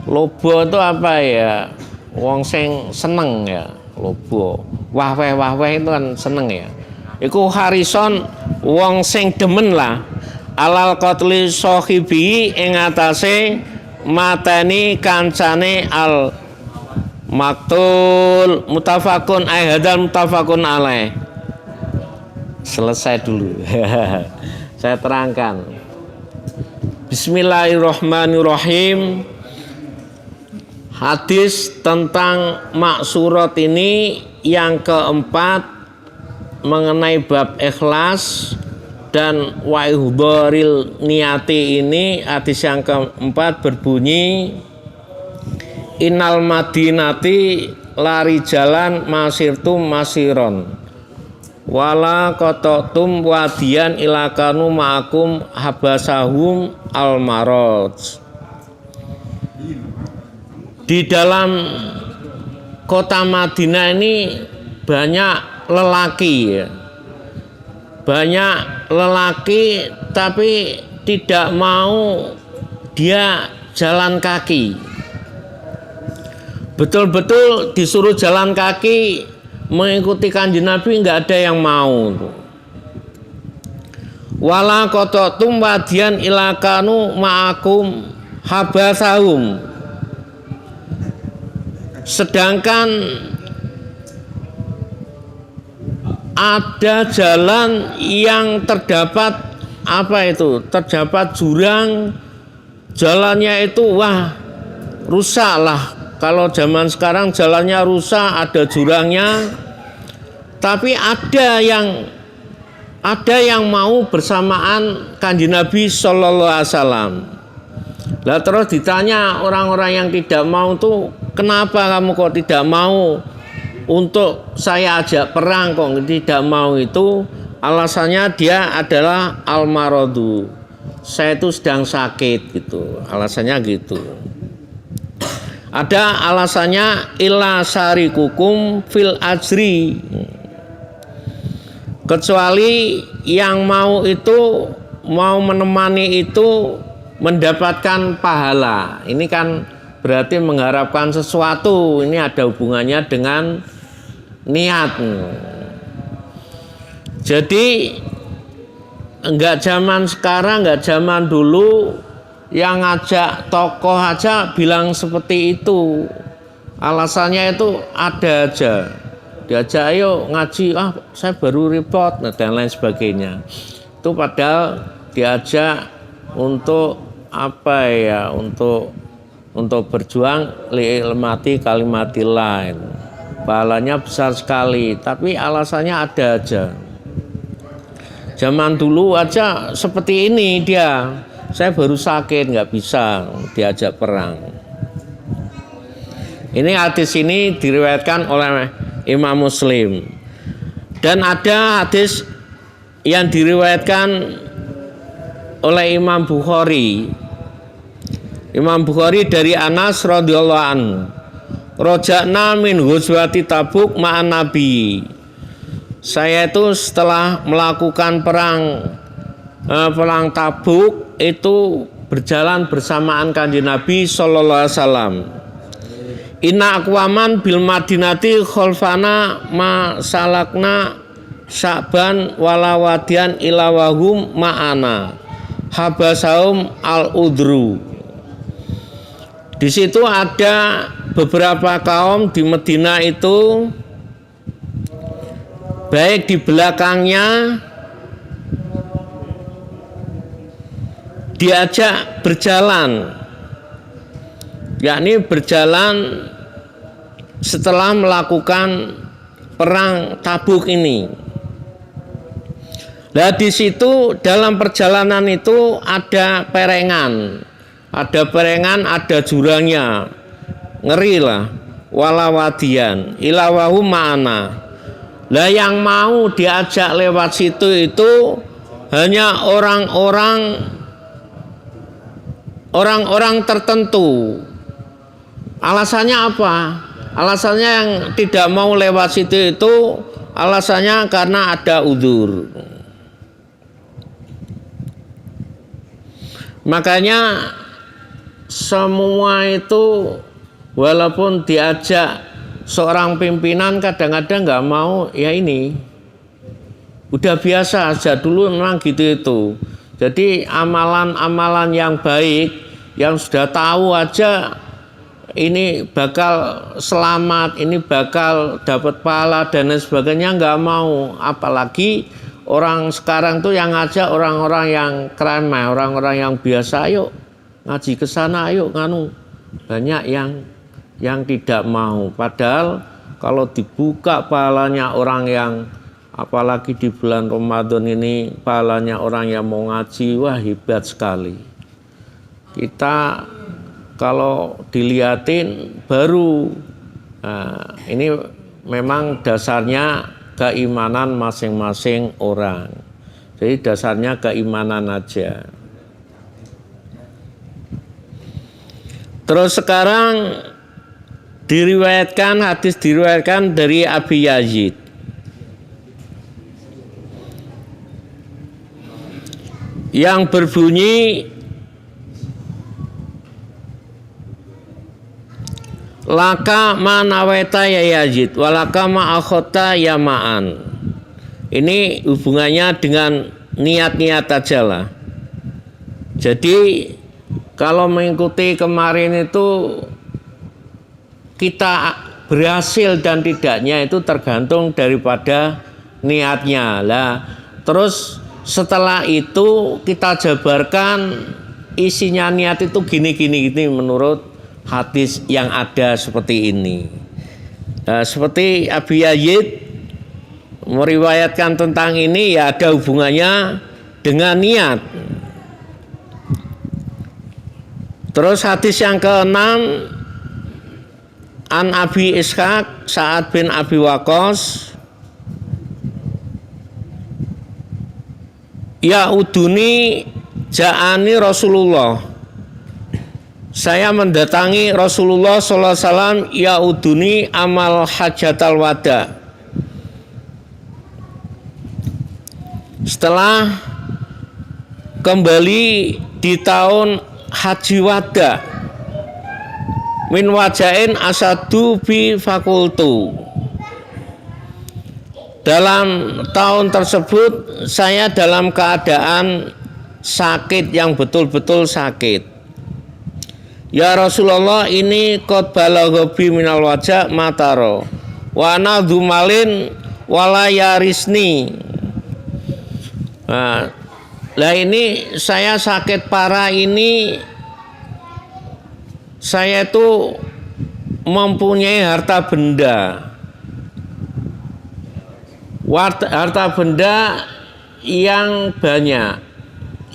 Lobo itu apa ya? Wong sing seneng ya, lobo. Wahweh itu kan seneng ya. Iku harison wong sing demen lah. Alal qatli sahibi ing atase mateni kancane al maktul mutafakun hadal mutafakun alaih. Selesai dulu. Saya terangkan. Bismillahirrahmanirrahim. Hadis tentang maksurat ini yang keempat mengenai bab ikhlas dan wa'idharil niyati ini. Hadis yang keempat berbunyi innal madinati lari jalan masirtum masiron wala qatatum wadiyan ilakanu ma'akum habasahum al-maraj. Di dalam kota Madinah ini banyak lelaki ya. Banyak lelaki tapi tidak mau dia jalan kaki. Betul-betul disuruh jalan kaki mengikuti Kanjeng Nabi, nggak ada yang mau. Wala qatatum wadiyan ilakanu ma'akum habasahum. Sedangkan ada jalan yang terdapat apa itu? Terdapat jurang, jalannya itu wah rusak lah. Kalau zaman sekarang jalannya rusak, ada jurangnya. Tapi ada yang mau bersamaan Kanjeng Nabi Sallallahu Alaihi Wasallam. Lah terus ditanya orang-orang yang tidak mau tuh, kenapa kamu kok tidak mau untuk saya ajak perang kok tidak mau? Itu alasannya dia adalah al-maradu, saya itu sedang sakit gitu, alasannya gitu. Ada alasannya illa syarikukum fil ajri, kecuali yang mau itu mau menemani itu mendapatkan pahala. Ini kan berarti mengharapkan sesuatu, ini ada hubungannya dengan niat. Jadi enggak zaman sekarang, enggak zaman dulu, yang ngajak tokoh aja bilang seperti itu. Alasannya itu ada aja. Diajak ayo ngaji, saya baru report dan lain sebagainya. Itu padahal diajak untuk apa ya, untuk berjuang li'ilmati kalimatillah. Pahalanya besar sekali, tapi alasannya ada aja. Zaman dulu aja seperti ini dia, saya baru sakit nggak bisa diajak perang. Ini hadis ini diriwayatkan oleh Imam Muslim, dan ada hadis yang diriwayatkan oleh Imam Bukhari. Imam Bukhari dari Anas radhiyallahu anhu, roja'na min ghuzwati Tabuk ma'an Nabi. Saya itu setelah melakukan perang Tabuk itu berjalan bersamaan Kanjeng Nabi sallallahu alaihi wasallam. Inna aqwaman bil Madinati khalfana ma salakna Sya'ban walawadian ilawahum ma'ana habasahum al-udru. Di situ ada beberapa kaum di Madinah itu, baik di belakangnya diajak berjalan, yakni berjalan setelah melakukan perang Tabuk ini. Nah di situ dalam perjalanan itu ada perengan, ada jurangnya, ngeri lah. Walawadian ilawahu ma'ana. Lah yang mau diajak lewat situ itu hanya orang-orang tertentu. Alasannya apa? Alasannya yang tidak mau lewat situ itu alasannya karena ada udzur. Makanya semua itu walaupun diajak seorang pimpinan kadang-kadang nggak mau, ya ini udah biasa aja dulu memang gitu itu. Jadi amalan-amalan yang baik yang sudah tahu aja ini bakal selamat, ini bakal dapat pahala dan lain sebagainya, nggak mau. Apalagi orang sekarang tuh yang ngajak orang-orang yang kremeh, orang-orang yang biasa, ayo ngaji ke sana, ayo nganu. Banyak yang tidak mau. Padahal kalau dibuka pahalanya orang yang, apalagi di bulan Ramadan ini, pahalanya orang yang mau ngaji, wah hebat sekali. Kita kalau dilihatin baru, nah, ini memang dasarnya keimanan masing-masing orang. Jadi dasarnya keimanan aja. Terus sekarang hadis diriwayatkan dari Abi Yazid. Yang berbunyi, laka ma nawaita ya Yazid, walaka ma akhota ya ma'an. Ini hubungannya dengan niat-niat aja lah. Jadi kalau mengikuti kemarin itu kita berhasil dan tidaknya itu tergantung daripada niatnya lah. Terus setelah itu kita jabarkan isinya niat itu gini menurut hadis yang ada seperti ini. Seperti Abi Yazid meriwayatkan tentang ini, ya ada hubungannya dengan niat. Terus hadis yang keenam, an Abi Ishaq Sa'ad bin Abi Waqqas, ya uduni ja'ani Rasulullah, saya mendatangi Rasulullah sallallahu alaihi wasallam, ya uduni amal hajatal wada, setelah kembali di tahun haji wada, min wajain asadu bi fakultu, dalam tahun tersebut saya dalam keadaan sakit yang betul-betul sakit. Ya Rasulullah, ini qad balaghobi minal wajah mataro wa ana dzumalin wala yarisni. Nah ini saya sakit parah ini, saya itu mempunyai harta benda yang banyak,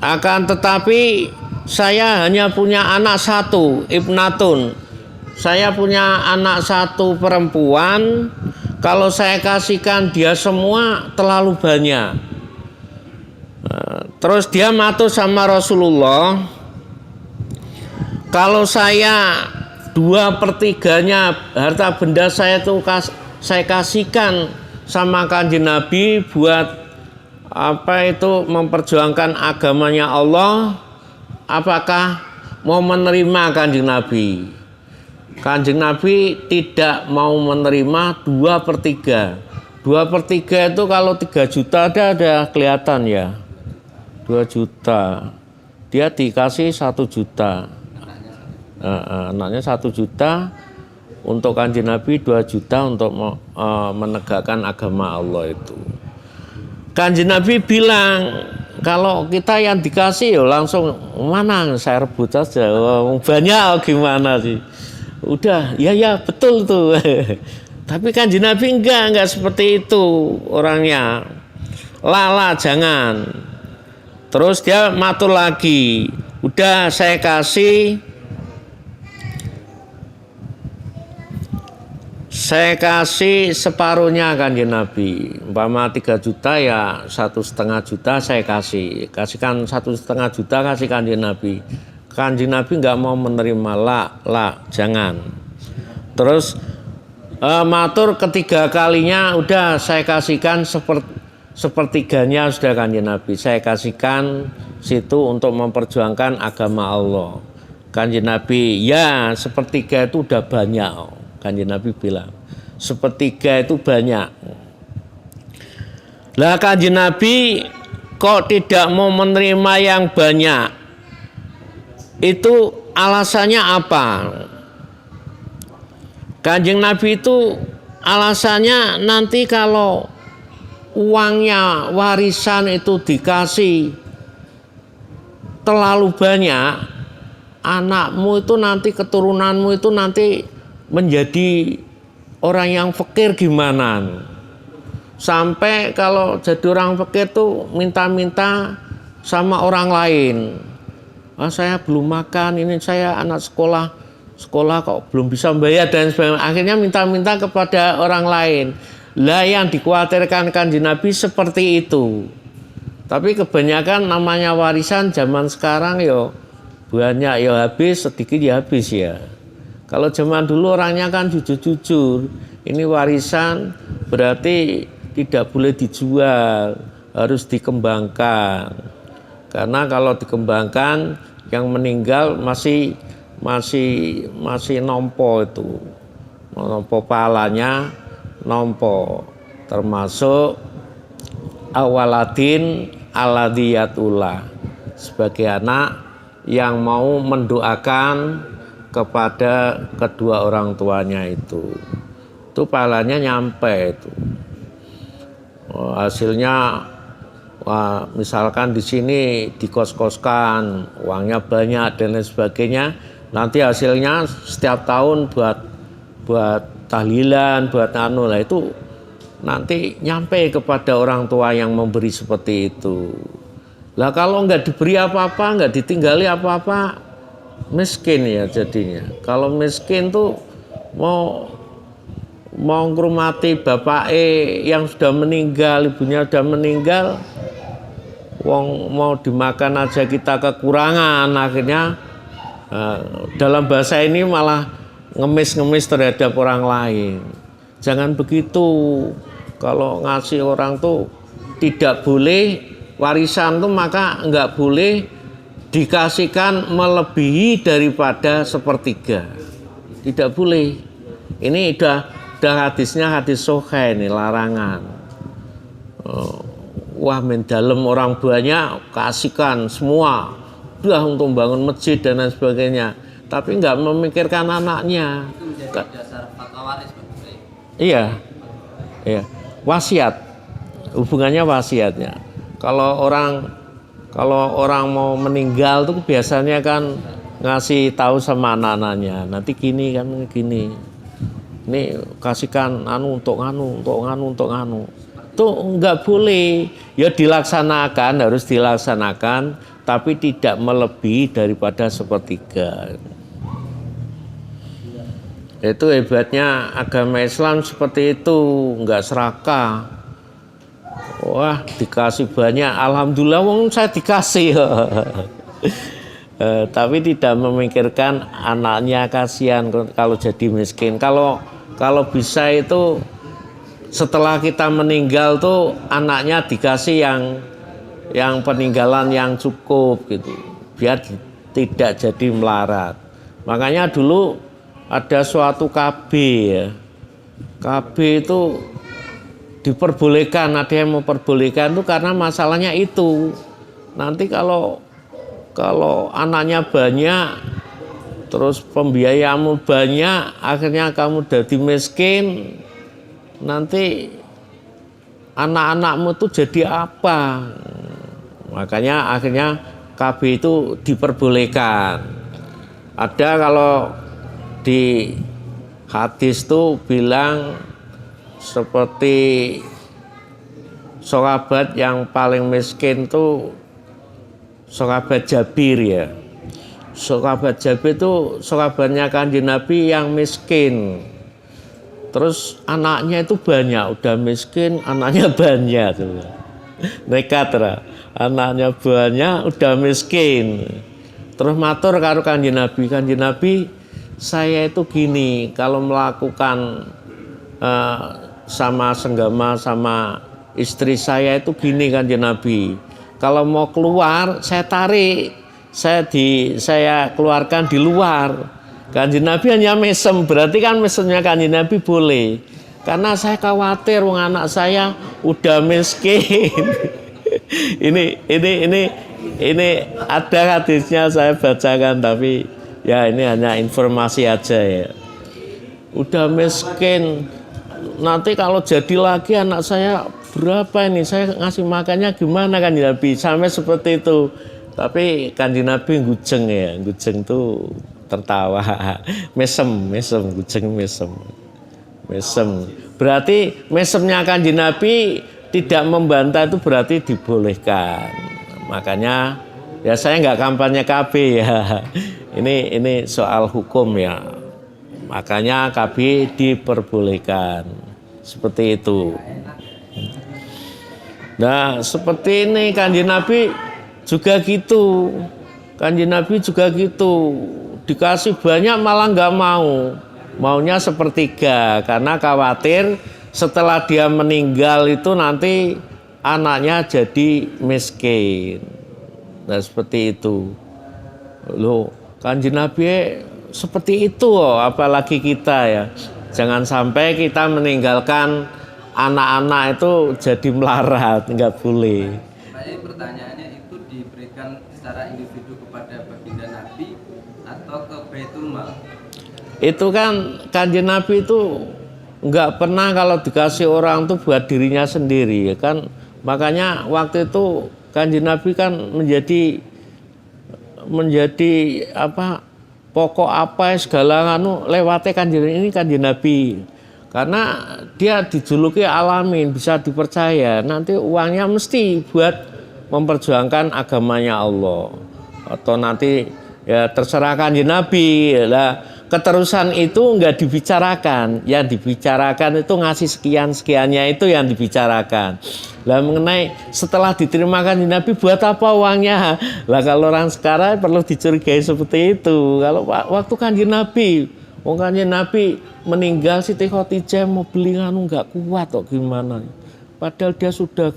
akan tetapi saya hanya punya anak satu, ibnatun. Saya punya anak satu perempuan. Kalau saya kasihkan dia semua terlalu banyak. Terus dia matur sama Rasulullah, kalau saya 2/3 harta benda saya itu saya kasihkan sama Kanjeng Nabi buat memperjuangkan agamanya Allah, apakah mau menerima Kanjeng Nabi? Kanjeng Nabi tidak mau menerima 2/3. 2/3 itu kalau 3 juta ada kelihatan ya, 2 juta. Dia dikasih 1 juta. Anaknya 1 juta, untuk Kanjeng Nabi 2 juta untuk menegakkan agama Allah itu. Kanjeng Nabi bilang, kalau kita yang dikasih langsung mana saya rebut saja, banyak gimana sih? Udah, ya betul tuh. Tapi Kanjeng Nabi enggak seperti itu orangnya. Lala jangan. Terus dia matur lagi, udah saya kasih separuhnya Kanjeng Nabi. Umpama 3 juta ya 1,5 juta saya kasihkan 1,5 juta kasih Kanjeng Nabi. Kanjeng Nabi nggak mau menerima, la jangan. Terus matur ketiga kalinya, udah saya kasihkan sepertiganya sudah Kanjeng Nabi, saya kasihkan situ untuk memperjuangkan agama Allah. Kanjeng Nabi, ya 1/3 itu udah banyak. Kanjeng Nabi bilang 1/3 itu banyak. Lah Kanjeng Nabi kok tidak mau menerima yang banyak? Itu alasannya apa? Kanjeng Nabi itu alasannya nanti kalau uangnya warisan itu dikasih terlalu banyak, anakmu itu nanti, keturunanmu itu nanti menjadi orang yang fakir gimana? Sampai kalau jadi orang fakir tuh minta-minta sama orang lain. Saya belum makan, ini saya anak sekolah kok belum bisa bayar dan sebagainya. Akhirnya minta-minta kepada orang lain. Lah yang dikhawatirkan Kanjeng Nabi seperti itu. Tapi kebanyakan namanya warisan zaman sekarang yo banyak ya habis, sedikit ya habis ya. Kalau zaman dulu orangnya kan jujur-jujur. Ini warisan berarti tidak boleh dijual, harus dikembangkan. Karena kalau dikembangkan yang meninggal masih nompo itu. Nompo palanya nompo, termasuk awaladin aladiyatullah, sebagai anak yang mau mendoakan kepada kedua orang tuanya itu pahalanya nyampe itu. Hasilnya misalkan di sini dikos-koskan, uangnya banyak dan lain sebagainya, nanti hasilnya setiap tahun buat tahlilan, buat lah itu nanti nyampe kepada orang tua yang memberi seperti itu. Lah kalau nggak diberi apa-apa, nggak ditinggali apa-apa, miskin ya jadinya. Kalau miskin tuh mau ngurmati bapak yang sudah meninggal, ibunya sudah meninggal, wong mau dimakan aja kita kekurangan, akhirnya dalam bahasa ini malah ngemis-ngemis terhadap orang lain. Jangan begitu. Kalau ngasih orang tuh tidak boleh, warisan tuh maka nggak boleh dikasihkan melebihi daripada sepertiga. Tidak boleh. Ini udah hadisnya hadis sahih ini, larangan. Wah mendalam orang banyak, kasihkan semua, udah untuk bangun masjid dan lain sebagainya, tapi nggak memikirkan anaknya. Itu menjadi dasar fatwa waris. Iya, wasiat, hubungannya wasiatnya. Kalau orang mau meninggal tuh biasanya kan ngasih tahu sama anak-anaknya, nanti gini kan gini, ini kasihkan untuk nganu. Tuh nggak boleh, ya dilaksanakan, harus dilaksanakan, tapi tidak melebihi daripada sepertiga. Itu hebatnya agama Islam seperti itu, nggak serakah. Wah dikasih banyak, alhamdulillah wong saya dikasih. Tapi tidak memikirkan anaknya, kasihan kalau jadi miskin. Kalau bisa itu setelah kita meninggal tuh anaknya dikasih yang peninggalan yang cukup gitu, biar tidak jadi melarat. Makanya dulu ada suatu KB ya. KB itu diperbolehkan, ada yang memperbolehkan itu karena masalahnya itu. Nanti kalau anaknya banyak, terus pembiayaanmu banyak, akhirnya kamu jadi miskin, nanti anak-anakmu tuh jadi apa? Makanya akhirnya KB itu diperbolehkan. Ada kalau di hadis tuh bilang seperti sahabat yang paling miskin tuh sahabat Jabir ya. Sahabat Jabir itu sahabatnya Kanjeng Nabi yang miskin. Terus anaknya itu banyak, udah miskin, anaknya banyak tuh. Nekat lah. Anaknya banyak, udah miskin. Terus matur karo Kanjeng Nabi, saya itu gini, kalau melakukan sama senggama sama istri saya itu gini Kanjeng Nabi. Kalau mau keluar saya tarik, saya keluarkan di luar. Kanjeng Nabi hanya mesem, berarti kan mesemnya Kanjeng Nabi boleh. Karena saya khawatir wong anak saya udah miskin. ini ada hadisnya saya bacakan, tapi ya ini hanya informasi aja ya. Udah miskin, nanti kalau jadi lagi anak saya berapa ini, saya ngasih makannya gimana Kanjeng Nabi, sampai seperti itu. Tapi Kanjeng Nabi gujeng ya, gujeng tuh tertawa, mesem, gujeng mesem. Berarti mesemnya Kanjeng Nabi tidak membantah, itu berarti dibolehkan. Makanya ya saya nggak kampanye KB ya. Ini soal hukum ya. Makanya KB diperbolehkan seperti itu. Nah, seperti ini Kanjeng Nabi juga gitu. Kanjeng Nabi juga gitu. Dikasih banyak malah nggak mau. Maunya sepertiga karena khawatir setelah dia meninggal itu nanti anaknya jadi miskin. Nah, seperti itu. Loh, Kanjeng Nabi seperti itu apalagi kita ya. Jangan sampai kita meninggalkan anak-anak itu jadi melarat, nggak boleh. Jadi pertanyaannya itu diberikan secara individu kepada baginda Nabi atau ke Baitul Mal? Itu kan Kanjeng Nabi itu nggak pernah kalau dikasih orang tuh buat dirinya sendiri ya kan. Makanya waktu itu Kanjeng Nabi kan menjadi apa pokok apa segala anu lewatnya Kanjeng Nabi. Karena dia dijuluki alamin, bisa dipercaya. Nanti uangnya mesti buat memperjuangkan agamanya Allah. Atau nanti ya terserah Kanjeng Nabi. Lah, keterusan itu enggak dibicarakan. Yang dibicarakan itu ngasih sekian-sekiannya itu yang dibicarakan. Lah mengenai setelah diterima Kanjeng Nabi buat apa uangnya? Lah kalau orang sekarang perlu dicurigai seperti itu. Kalau waktu Kanjeng Nabi, Kanjeng Nabi meninggal Siti Khadijah mau beli anu nggak kuat kok gimana. Padahal dia sudah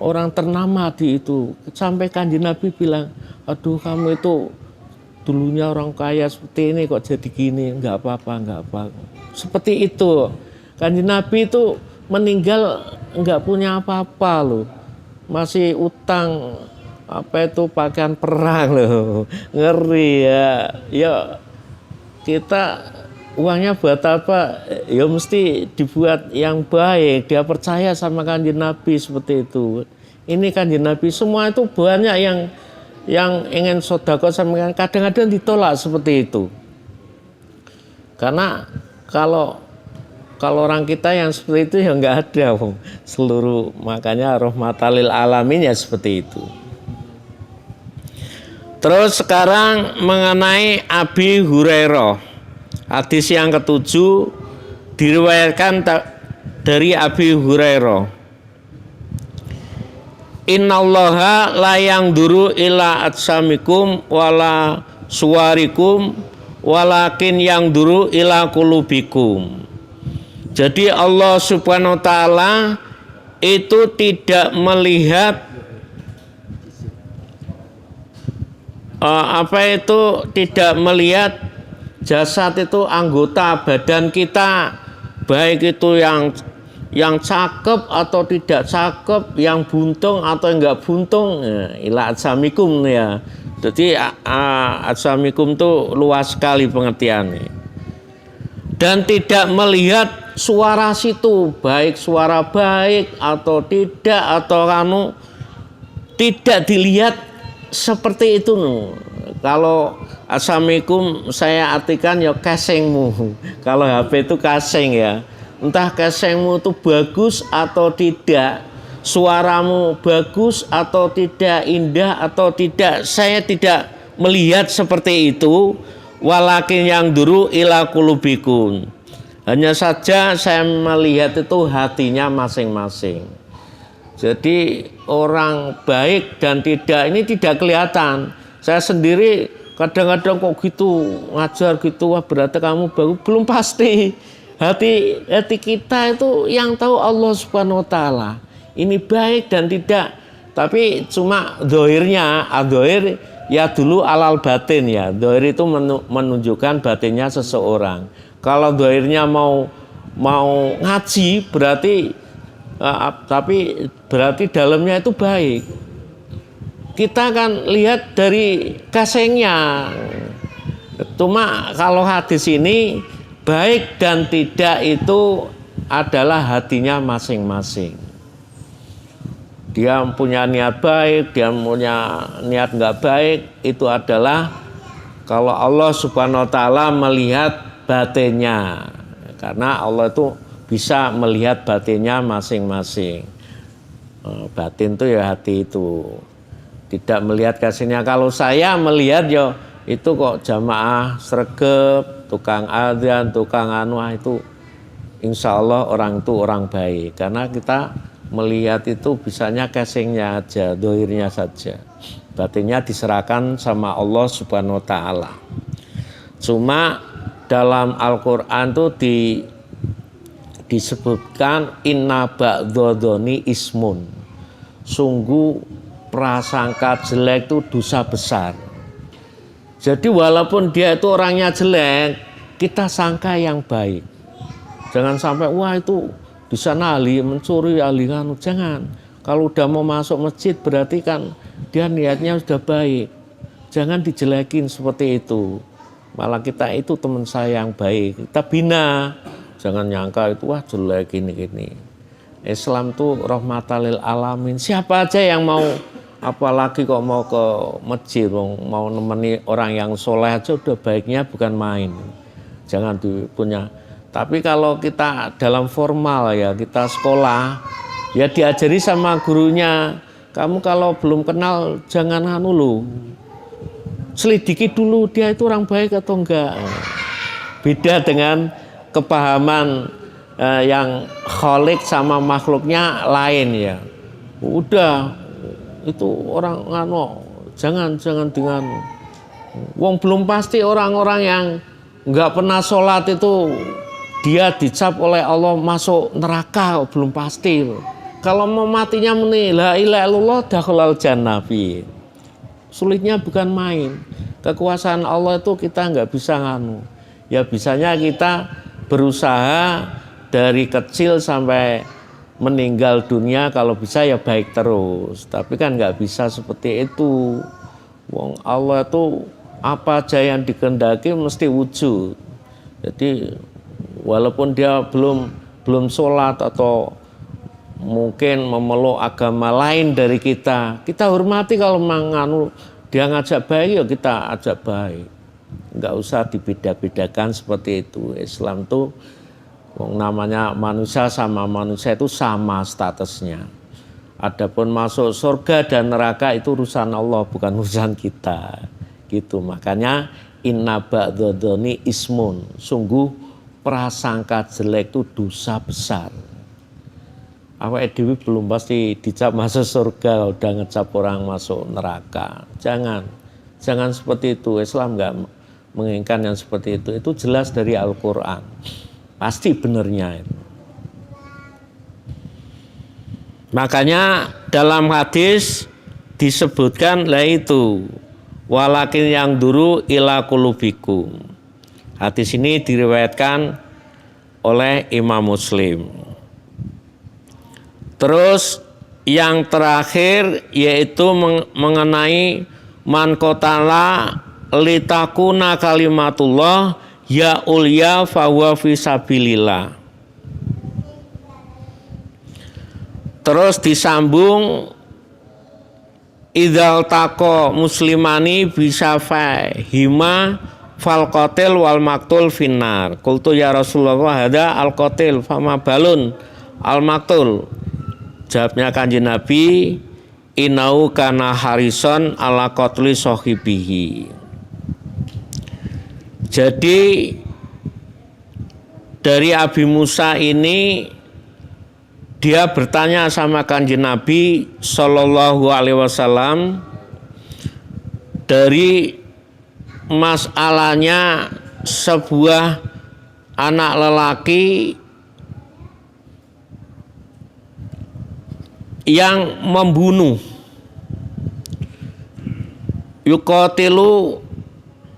orang ternama di itu. Sampai Kanjeng Nabi bilang, aduh kamu itu dulunya orang kaya seperti ini kok jadi gini. Nggak apa-apa. Seperti itu. Kanjeng Nabi itu meninggal nggak punya apa-apa loh. Masih utang pakaian perang loh. Ngeri ya. Ya kita uangnya buat apa? Ya mesti dibuat yang baik. Dia percaya sama Kanjeng Nabi seperti itu. Ini Kanjeng Nabi semua itu banyak yang ingin sedekah sama kadang-kadang ditolak seperti itu. Karena kalau orang kita yang seperti itu ya nggak ada seluruh, makanya rahmatan lil alamin ya seperti itu. Terus sekarang mengenai Abi Hurairah. Hadis yang ketujuh diriwayatkan dari Abi Hurairah. Innallaha la yangduru ila atsamikum wala suwarikum walakin yangduru ila qulubikum. Jadi Allah Subhanahu wa taala itu tidak melihat tidak melihat jasad itu anggota badan kita, baik itu yang cakep atau tidak cakep, yang buntung atau enggak buntung. Ila atsamikum ya. Jadi atsamikum itu luas sekali pengertiannya. Dan tidak melihat suara situ, baik suara baik atau tidak atau tidak dilihat seperti itu. Kalau assalamualaikum saya artikan ya casingmu. Kalau HP itu casing ya. Entah casingmu itu bagus atau tidak, suaramu bagus atau tidak, indah atau tidak, saya tidak melihat seperti itu. Walakin yang duru ila qulubikum. Hanya saja saya melihat itu hatinya masing-masing. Jadi orang baik dan tidak ini tidak kelihatan. Saya sendiri kadang-kadang kok gitu ngajar gitu, wah berarti kamu bagus, belum pasti. Hati kita itu yang tahu Allah Subhanahu wa taala. Ini baik dan tidak. Tapi cuma dohirnya, dohir ya dulu alal batin ya. Dohir itu menunjukkan batinnya seseorang. Kalau dohirnya mau ngaji berarti tapi berarti dalamnya itu baik. Kita kan lihat dari kasengnya. Cuma kalau hadis ini baik dan tidak itu adalah hatinya masing-masing. Dia punya niat baik, dia punya niat nggak baik, itu adalah kalau Allah Subhanahu wa taala melihat batinnya. Karena Allah itu bisa melihat batinnya masing-masing. Batin itu ya hati itu. Tidak melihat kasihnya. Kalau saya melihat ya itu kok jamaah sregep, tukang adzan, tukang itu insya Allah orang itu orang baik. Karena kita melihat itu bisanya casingnya aja, dohirnya saja. Batinnya diserahkan sama Allah Subhanahu wa Ta'ala. Cuma dalam Al-Quran itu disebutkan inna ba'dhodoni ismun. Sungguh prasangka jelek itu dosa besar. Jadi walaupun dia itu orangnya jelek, kita sangka yang baik. Jangan sampai wah itu di sana ahli mencuri, ahli nganu. Jangan. Kalau udah mau masuk masjid berarti kan dia niatnya sudah baik. Jangan dijelekin seperti itu. Malah kita itu teman saya yang baik. Kita bina. Jangan nyangka itu wah jelek gini-gini. Islam tuh rahmatan lil alamin. Siapa aja yang mau, apalagi kok mau ke masjid, mau nemeni orang yang soleh aja udah baiknya bukan main. Jangan punya. Tapi kalau kita dalam formal ya, kita sekolah, ya diajari sama gurunya. Kamu kalau belum kenal jangan anu lu. Selidiki dulu dia itu orang baik atau enggak. Beda dengan kepahaman yang khalik sama makhluknya lain ya. Udah itu orang ngano, jangan dengan wong belum pasti orang-orang yang nggak pernah sholat itu dia dicap oleh Allah masuk neraka, belum pasti. Kalau mau matinya muni la ilaha illallah dakhalal jannah. Sulitnya bukan main. Kekuasaan Allah itu kita nggak bisa nganu. Ya bisanya kita berusaha dari kecil sampai meninggal dunia, kalau bisa ya baik terus. Tapi kan nggak bisa seperti itu. Wong Allah itu apa aja yang dikehendaki mesti wujud. Jadi walaupun dia belum sholat atau mungkin memeluk agama lain dari kita hormati. Kalau menganu dia ngajak baik ya kita ajak baik. Nggak usah dibeda-bedakan seperti itu. Islam tuh namanya manusia sama manusia itu sama statusnya. Adapun masuk surga dan neraka itu urusan Allah, bukan urusan kita. Gitu. Makanya inna ba'dhodoni ismun. Sungguh prasangka jelek itu dosa besar. Awake dhewe belum pasti dicap masuk surga udah ngecap orang masuk neraka. Jangan seperti itu. Islam enggak menginginkan yang seperti itu. Itu jelas dari Al-Qur'an. Pasti benernya itu. Makanya dalam hadis disebutkan lah itu walakin yang duru ila qulubikum. Hadis ini diriwayatkan oleh Imam Muslim. Terus yang terakhir yaitu mengenai man qatala litakuna kalimatullah ya ulya fahuwa fisabilillah. Terus disambung idzal taqa muslimani bisafahima fal qatil wal maktul finnar. Qultu ya Rasulullah hada al qatil fama balun al maktul. Jawabnya Kanjeng Nabi, inau kana harison ala qatli sahibihi. Jadi dari Abi Musa ini dia bertanya sama Kanjeng Nabi Sallallahu Alaihi Wasallam dari masalahnya sebuah anak lelaki yang membunuh, yuqatilu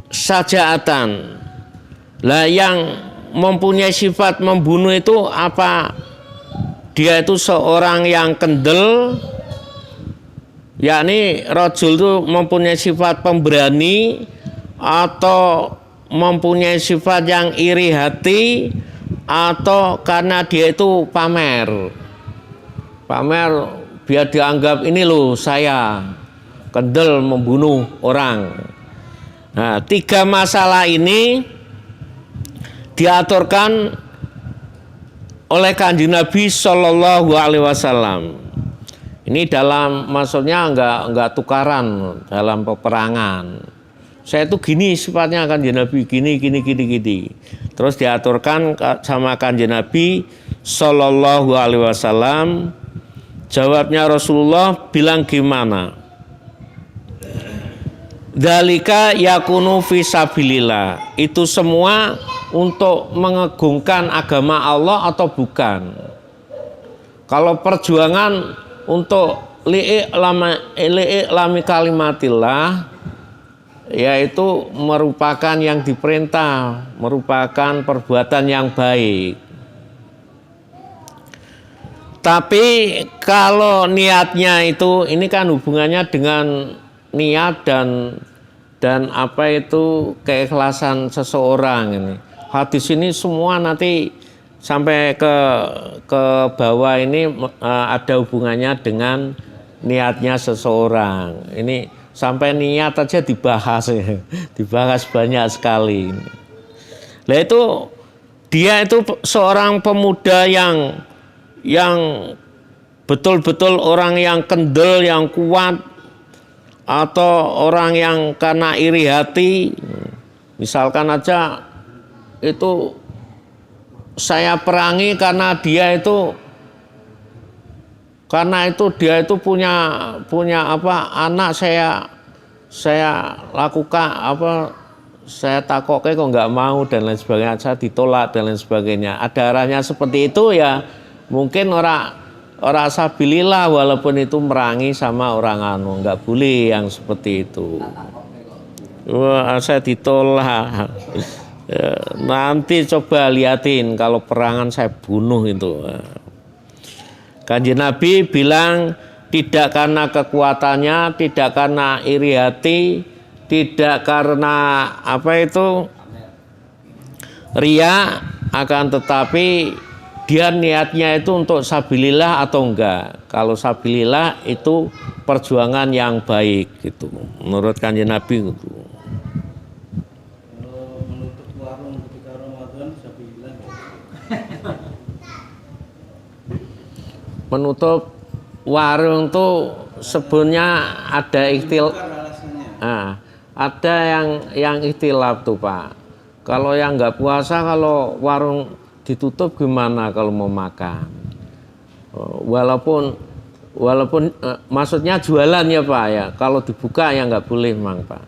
sajaatan. Lah yang mempunyai sifat membunuh itu apa? Dia itu seorang yang kendel, yakni rajul itu mempunyai sifat pemberani atau mempunyai sifat yang iri hati, atau karena dia itu pamer biar dianggap ini loh saya kendel membunuh orang. Nah, tiga masalah ini diaturkan oleh Kanjeng Nabi Sallallahu Alaihi Wasallam. Ini dalam maksudnya enggak tukaran dalam peperangan. saya itu gini sifatnya Kanjeng Nabi, gini. Terus diaturkan sama Kanjeng Nabi Sallallahu Alaihi Wasallam. Jawabnya Rasulullah bilang gimana? Dzalika yakunu fisabilillah. Itu semua untuk mengagungkan agama Allah atau bukan? Kalau perjuangan untuk li'i'lami kalimatillah, yaitu merupakan yang diperintah, merupakan perbuatan yang baik. Tapi kalau niatnya itu, ini kan hubungannya dengan niat dan apa itu keikhlasan seseorang ini. Hadis ini semua nanti sampai ke bawah ini ada hubungannya dengan niatnya seseorang. Ini sampai niat aja dibahas ya. Dibahas banyak sekali. Nah itu dia itu seorang pemuda yang betul-betul orang yang kendel, yang kuat, atau orang yang karena iri hati. Misalkan aja itu saya perangi karena dia itu punya apa anak saya lakukan apa saya takoke kok nggak mau dan lain sebagainya, saya ditolak dan lain sebagainya. Ada arahnya seperti itu ya. Mungkin orang sabilillah walaupun itu merangi sama orang nggak boleh yang seperti itu. Wah, saya ditolak. Nanti coba liatin kalau perangan saya bunuh itu. Kanjeng Nabi bilang tidak karena kekuatannya, tidak karena iri hati, tidak karena apa itu ria, akan tetapi dia niatnya itu untuk sabilillah atau enggak. Kalau sabilillah itu perjuangan yang baik gitu. Menurut Kanjeng Nabi gitu. Kalau menutup warung ketika Ramadan sabilillah. Menutup warung tuh sebenarnya ada ada yang ikhtilaf tuh Pak. Kalau yang nggak puasa kalau warung ditutup gimana kalau mau makan? Walaupun maksudnya jualan ya Pak ya. Kalau dibuka ya nggak boleh Mang Pak.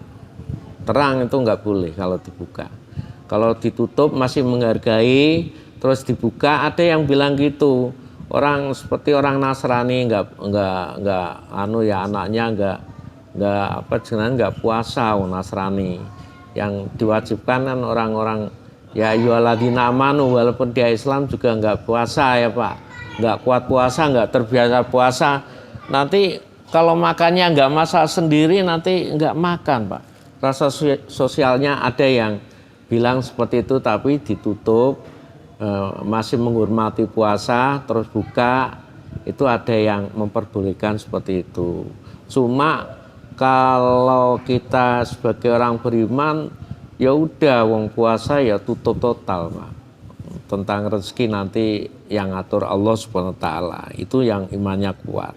Terang itu nggak boleh kalau dibuka. Kalau ditutup masih menghargai, terus dibuka ada yang bilang gitu. Orang seperti orang Nasrani nggak anaknya nggak puasa Nasrani. Yang diwajibkan kan orang-orang ya ayyuhalladzina amanu, walaupun dia Islam juga nggak puasa ya Pak, nggak kuat puasa, nggak terbiasa puasa, nanti kalau makannya nggak masak sendiri nanti nggak makan Pak. Rasa sosialnya ada yang bilang seperti itu, tapi ditutup, masih menghormati puasa terus buka, itu ada yang memperbolehkan seperti itu. Cuma kalau kita sebagai orang beriman ya udah wong puasa ya tutup total Pak. Tentang rezeki nanti yang ngatur Allah Subhanahu wa taala. Itu yang imannya kuat.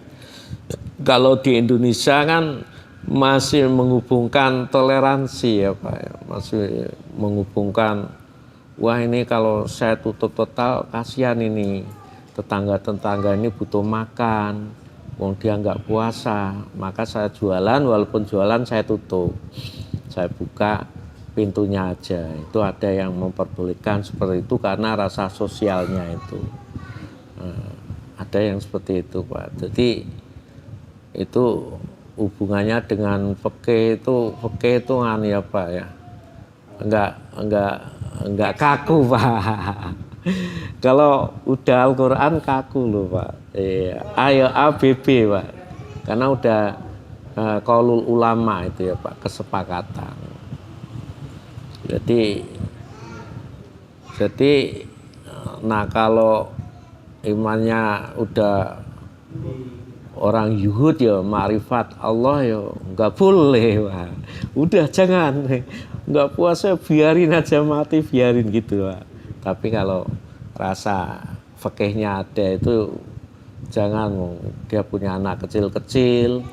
Kalau di Indonesia kan masih menghubungkan toleransi ya Pak ya. Masih menghubungkan wah ini kalau saya tutup total kasihan ini. Tetangga-tetangga ini butuh makan. Wong dia nggak puasa, maka saya jualan, walaupun jualan saya tutup. Saya buka pintunya aja. Itu ada yang memperbolehkan seperti itu karena rasa sosialnya itu. Ada yang seperti itu Pak. Jadi itu hubungannya dengan fikih itu ya Pak ya. Enggak kaku Pak. Kalau udah Al-Quran kaku loh Pak. Ayo ABB Pak. Karena udah qaulul ulama itu ya Pak, kesepakatan. Jadi nah kalau imannya udah orang Yuhud ya ma'rifat Allah ya nggak boleh Pak. Udah jangan, nggak puasa biarin aja mati, biarin gitu Pak. Tapi kalau rasa fikihnya ada itu jangan, dia punya anak kecil-kecil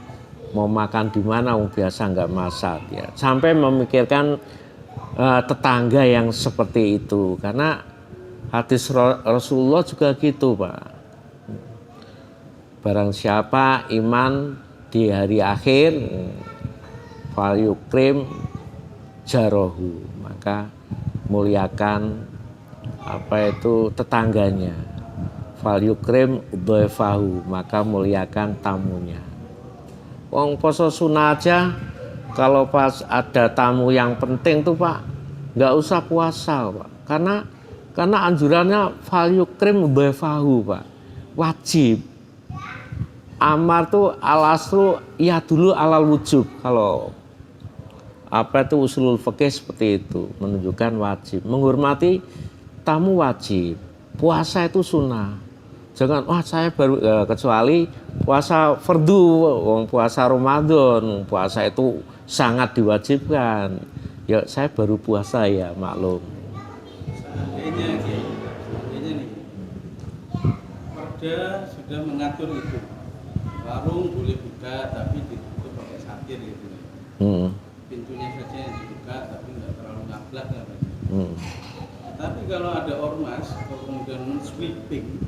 mau makan di mana, biasa nggak masak ya. Sampai memikirkan tetangga yang seperti itu, karena hadis Rasulullah juga gitu Pak. Barang siapa iman di hari akhir, fal yukrim jarohu, maka muliakan tetangganya. Fal yukrim dhaifahu, maka muliakan tamunya. Wong poso sunah aja, kalau pas ada tamu yang penting tuh Pak, nggak usah puasa Pak, karena anjurannya fal yukrim dhaifahu Pak, wajib. Amar tuh al-aslu ya dulu alal wujub, kalau usulul fikih seperti itu, menunjukkan wajib. Menghormati tamu wajib, puasa itu sunnah. Jangan saya baru kecuali puasa fardu, puasa Ramadan, puasa itu sangat diwajibkan. Ya saya baru puasa ya maklum. Seandainya nih, Perda sudah mengatur itu, warung boleh buka tapi ditutup pakai satir gitu. Pintunya saja yang dibuka tapi nggak terlalu ngablak katanya. Tapi kalau ada ormas kemudian sweeping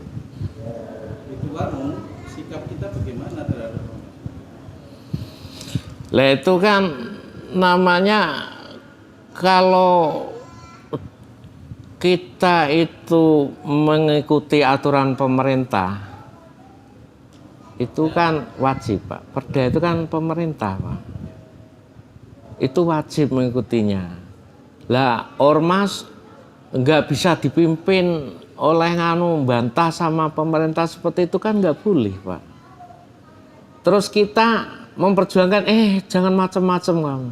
itu warung, sikap kita bagaimana terhadap ormas? Lah itu kan namanya, kalau kita itu mengikuti aturan pemerintah itu kan wajib Pak. Perda itu kan pemerintah Pak, itu wajib mengikutinya. Lah ormas nggak bisa dipimpin oleh bantah sama pemerintah seperti itu kan nggak boleh Pak. Terus kita memperjuangkan jangan macam-macam kamu.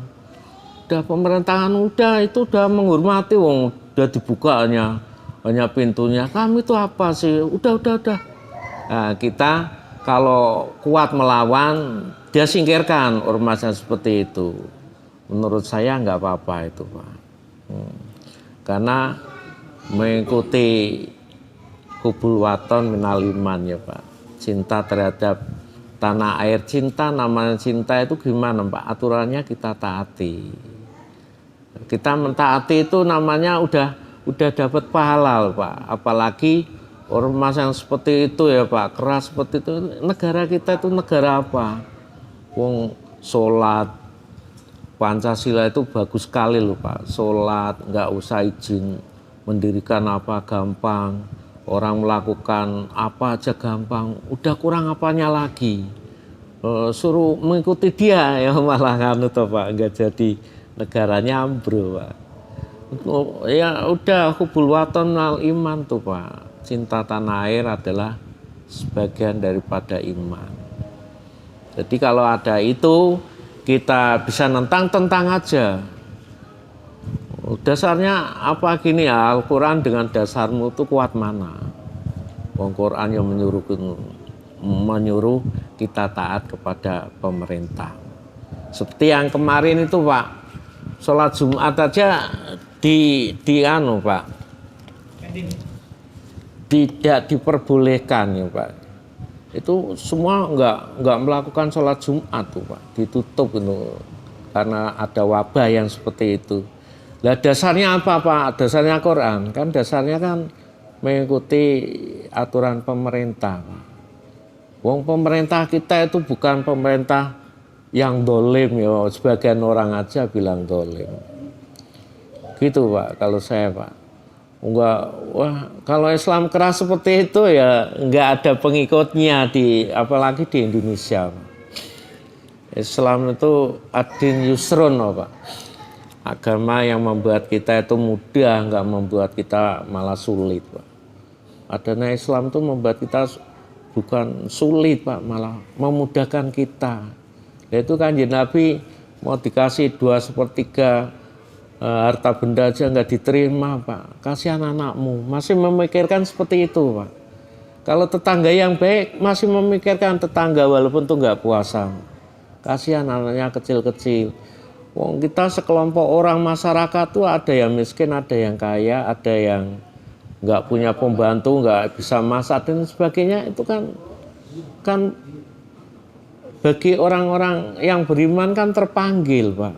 Udah pemerintahan udah menghormati, udah dibuka hanya pintunya. Kami itu apa sih? Udah. Nah, kita kalau kuat melawan, dia singkirkan ormasnya seperti itu. Menurut saya nggak apa-apa itu Pak. Karena mengikuti hubul waton minal iman ya Pak. Cinta terhadap tanah air, namanya cinta itu gimana Pak? Aturannya kita taati. Kita mentaati itu namanya udah dapat pahala Pak. Apalagi ormas yang seperti itu ya Pak, keras seperti itu. Negara kita itu negara apa? Sholat Pancasila itu bagus sekali loh Pak. Sholat nggak usah izin, mendirikan apa gampang, orang melakukan apa aja gampang. Udah kurang apanya lagi? Suruh mengikuti dia ya malah Pak, nggak jadi, negaranya ambruk Pak. Ya udah hubul waton minal iman tuh Pak. Cinta tanah air adalah sebagian daripada iman. Jadi kalau ada itu, kita bisa tentang aja. Dasarnya apa gini ya, Al-Quran dengan dasarmu itu kuat mana? Al-Quran yang menyuruh kita taat kepada pemerintah. Seperti yang kemarin itu Pak, sholat Jumat aja Pak, tidak diperbolehkan ya Pak. Itu semua nggak melakukan sholat Jumat tuh Pak, ditutup itu karena ada wabah yang seperti itu. Lah dasarnya apa Pak? Dasarnya Quran, kan dasarnya kan mengikuti aturan pemerintah. Pemerintah kita itu bukan pemerintah yang dolim ya, sebagian orang aja bilang dolim. Gitu Pak, kalau saya Pak. Kalau Islam keras seperti itu ya nggak ada pengikutnya apalagi di Indonesia Pak. Islam itu ad-din yusrun Pak. Agama yang membuat kita itu mudah, nggak membuat kita malah sulit Pak. Adanya Islam itu membuat kita bukan sulit Pak, malah memudahkan kita. Yaitu Kanjeng Nabi mau dikasih 2/3 harta benda aja nggak diterima Pak. Kasihan anakmu, masih memikirkan seperti itu Pak. Kalau tetangga yang baik masih memikirkan tetangga walaupun tuh nggak puasa. Kasihan anaknya kecil-kecil. Kita sekelompok orang masyarakat tuh ada yang miskin, ada yang kaya, ada yang nggak punya pembantu, nggak bisa masak dan sebagainya. Itu kan bagi orang-orang yang beriman kan terpanggil, Pak.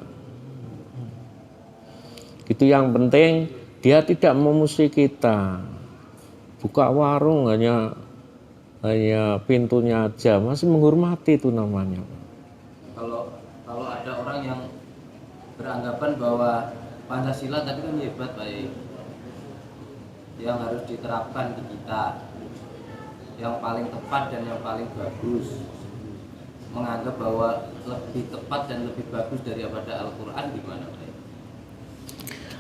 Itu yang penting, dia tidak memusuhi kita. Buka warung hanya pintunya aja, masih menghormati itu namanya. Kalau ada orang yang beranggapan bahwa Pancasila tapi kan hebat baik, yang harus diterapkan di kita, yang paling tepat dan yang paling bagus, menganggap bahwa lebih tepat dan lebih bagus daripada Al-Quran, gimana Pak?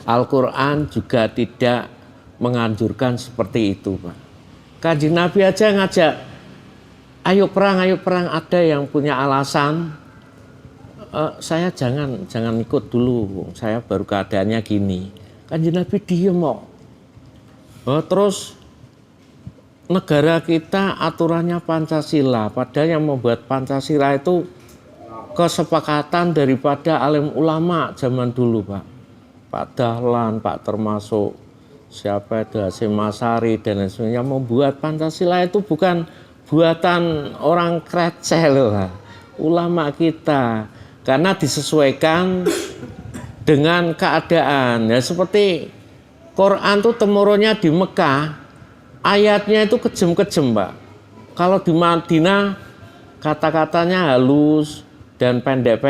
Al-Quran juga tidak menganjurkan seperti itu, Pak. Kanjeng Nabi aja ngajak, ayo perang. Ada yang punya alasan, saya jangan ikut dulu, saya baru keadaannya gini. Kanjeng Nabi diem kok. Terus negara kita aturannya Pancasila, padahal yang membuat Pancasila itu kesepakatan daripada alim ulama zaman dulu, Pak. Pak Dahlan, Pak termasuk siapa itu Hasyim Asy'ari dan lain sebagainya, membuat Pancasila itu bukan buatan orang kreceh loh, Pak. Ulama kita, karena disesuaikan dengan keadaan. Ya seperti Quran tuh temurunnya di Mekah, ayatnya itu kejem-kejem, Pak. Kalau di Madinah kata-katanya halus dan pendek-pendek.